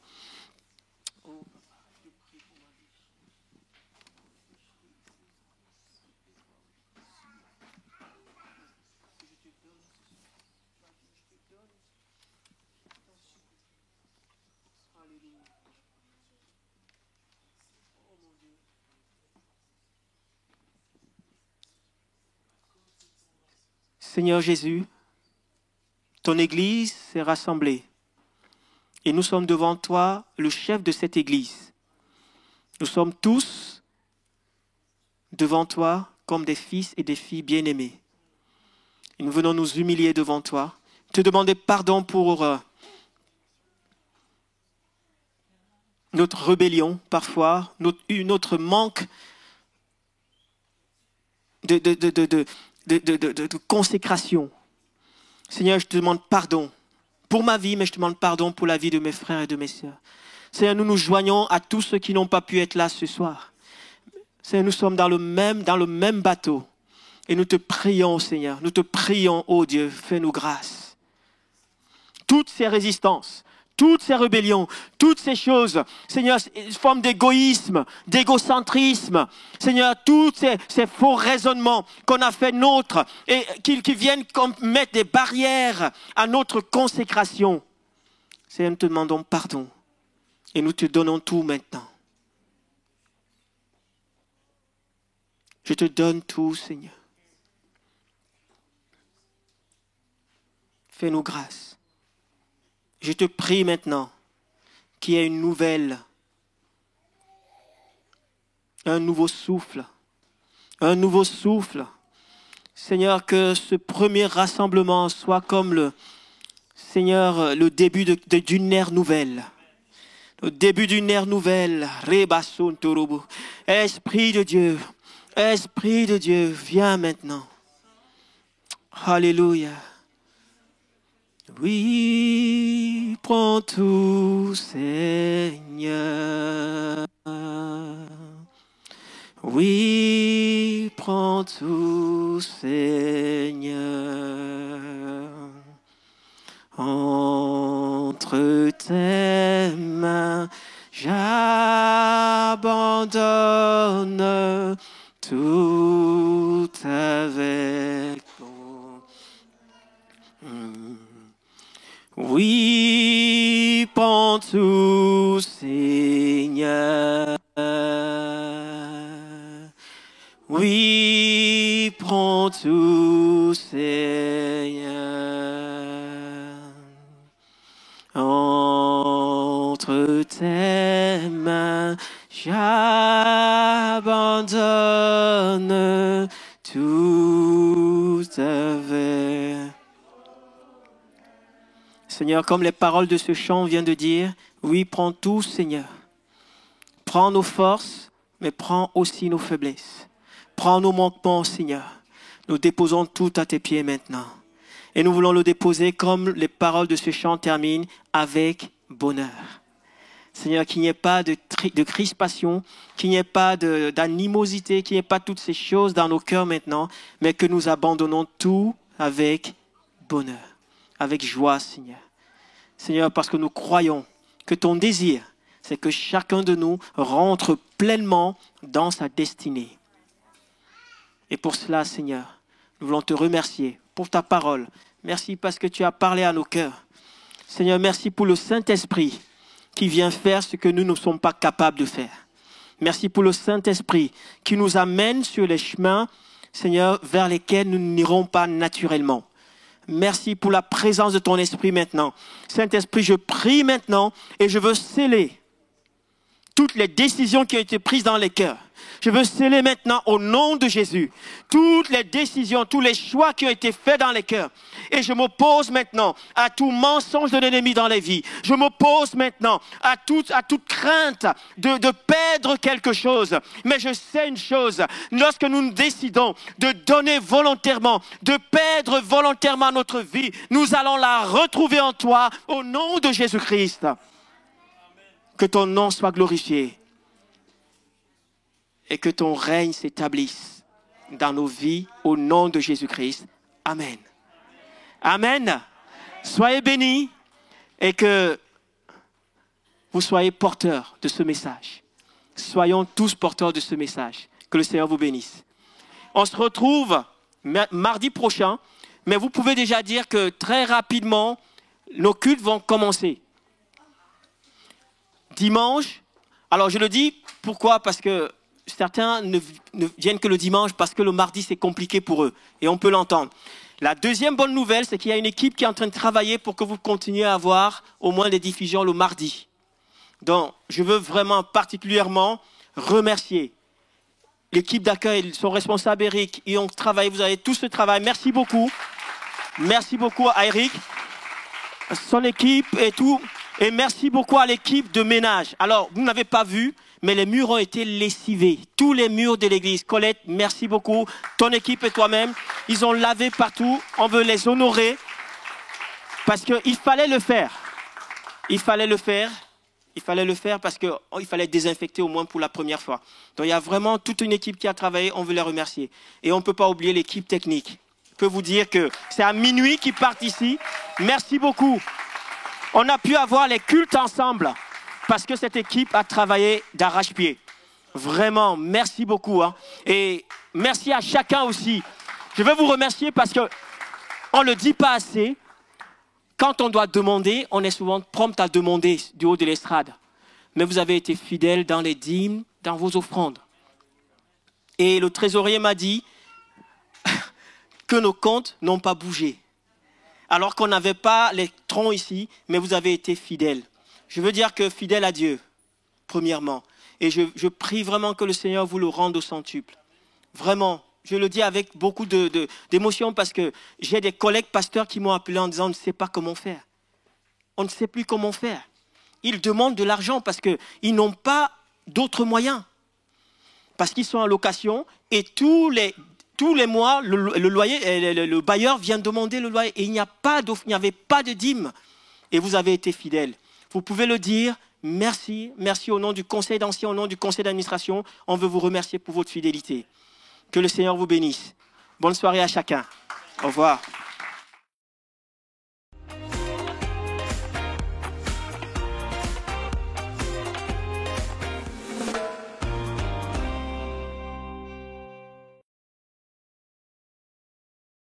Seigneur Jésus, ton Église s'est rassemblée et nous sommes devant toi, le chef de cette Église. Nous sommes tous devant toi comme des fils et des filles bien-aimés. Et nous venons nous humilier devant toi, te demander pardon pour notre rébellion parfois, notre manque de consécration. Seigneur, je te demande pardon pour ma vie, mais je te demande pardon pour la vie de mes frères et de mes sœurs. Seigneur, nous nous joignons à tous ceux qui n'ont pas pu être là ce soir. Seigneur, nous sommes dans le même bateau. Et nous te prions, Seigneur, nous te prions, ô Dieu, fais-nous grâce. Toutes ces résistances, toutes ces rébellions, toutes ces choses, Seigneur, forme d'égoïsme, d'égocentrisme, Seigneur, tous ces faux raisonnements qu'on a fait nôtres et qui viennent comme mettre des barrières à notre consécration. Seigneur, nous te demandons pardon et nous te donnons tout maintenant. Je te donne tout, Seigneur. Fais-nous grâce. Je te prie maintenant qu'il y ait une nouvelle, un nouveau souffle. Un nouveau souffle. Seigneur, que ce premier rassemblement soit comme Seigneur, le début d'une ère nouvelle. Le début d'une ère nouvelle. Esprit de Dieu, viens maintenant. Alléluia. Oui, prends tout, Seigneur. Oui, prends tout, Seigneur. Entre tes mains, j'abandonne tout avec toi. Oui, prends tout, Seigneur. Oui, prends tout, Seigneur. Entre tes mains, j'abandonne tout avec. Seigneur, comme les paroles de ce chant viennent de dire, oui, prends tout, Seigneur. Prends nos forces, mais prends aussi nos faiblesses. Prends nos manquements, Seigneur. Nous déposons tout à tes pieds maintenant. Et nous voulons le déposer comme les paroles de ce chant terminent, avec bonheur. Seigneur, qu'il n'y ait pas de crispation, qu'il n'y ait pas d'animosité, qu'il n'y ait pas toutes ces choses dans nos cœurs maintenant, mais que nous abandonnons tout avec bonheur, avec joie, Seigneur. Seigneur, parce que nous croyons que ton désir, c'est que chacun de nous rentre pleinement dans sa destinée. Et pour cela, Seigneur, nous voulons te remercier pour ta parole. Merci parce que tu as parlé à nos cœurs. Seigneur, merci pour le Saint-Esprit qui vient faire ce que nous ne sommes pas capables de faire. Merci pour le Saint-Esprit qui nous amène sur les chemins, Seigneur, vers lesquels nous n'irons pas naturellement. Merci pour la présence de ton Esprit maintenant. Saint-Esprit, je prie maintenant et je veux sceller toutes les décisions qui ont été prises dans les cœurs. Je veux sceller maintenant au nom de Jésus toutes les décisions, tous les choix qui ont été faits dans les cœurs. Et je m'oppose maintenant à tout mensonge de l'ennemi dans les vies. Je m'oppose maintenant à toute crainte de perdre quelque chose. Mais je sais une chose, lorsque nous décidons de donner volontairement, de perdre volontairement notre vie, nous allons la retrouver en toi au nom de Jésus-Christ. Que ton nom soit glorifié et que ton règne s'établisse dans nos vies au nom de Jésus-Christ. Amen. Amen. Soyez bénis et que vous soyez porteurs de ce message. Soyons tous porteurs de ce message. Que le Seigneur vous bénisse. On se retrouve mardi prochain, mais vous pouvez déjà dire que très rapidement, nos cultes vont commencer. Dimanche, alors je le dis, pourquoi? Parce que certains ne viennent que le dimanche parce que le mardi c'est compliqué pour eux et on peut l'entendre. La deuxième bonne nouvelle, c'est qu'il y a une équipe qui est en train de travailler pour que vous continuiez à avoir au moins les diffusions le mardi. Donc, je veux vraiment particulièrement remercier l'équipe d'accueil, son responsable Eric, ils ont travaillé, vous avez tout ce travail. Merci beaucoup. Merci beaucoup à Eric, son équipe et tout. Et merci beaucoup à l'équipe de ménage. Alors, vous n'avez pas vu, mais les murs ont été lessivés. Tous les murs de l'église. Colette, merci beaucoup. Ton équipe et toi-même, ils ont lavé partout. On veut les honorer parce qu'il fallait le faire. Il fallait le faire. Il fallait le faire parce qu'il fallait désinfecter au moins pour la première fois. Donc, il y a vraiment toute une équipe qui a travaillé. On veut les remercier. Et on ne peut pas oublier l'équipe technique. Je peux vous dire que c'est à minuit qu'ils partent ici. Merci beaucoup. On a pu avoir les cultes ensemble parce que cette équipe a travaillé d'arrache-pied. Vraiment, merci beaucoup. Et merci à chacun aussi. Je veux vous remercier parce qu'on ne le dit pas assez. Quand on doit demander, on est souvent prompt à demander du haut de l'estrade. Mais vous avez été fidèles dans les dîmes, dans vos offrandes. Et le trésorier m'a dit que nos comptes n'ont pas bougé. Alors qu'on n'avait pas les troncs ici, mais vous avez été fidèles. Je veux dire que fidèle à Dieu, premièrement. Et je prie vraiment que le Seigneur vous le rende au centuple. Vraiment, je le dis avec beaucoup d'émotion parce que j'ai des collègues pasteurs qui m'ont appelé en disant « on ne sait pas comment faire ». On ne sait plus comment faire. Ils demandent de l'argent parce qu'ils n'ont pas d'autres moyens. Parce qu'ils sont en location et tous les mois, le loyer, le bailleur vient demander le loyer et il n'y avait pas de dîme. Et vous avez été fidèles. Vous pouvez le dire, merci au nom du conseil d'anciens, au nom du conseil d'administration. On veut vous remercier pour votre fidélité. Que le Seigneur vous bénisse. Bonne soirée à chacun. Au revoir.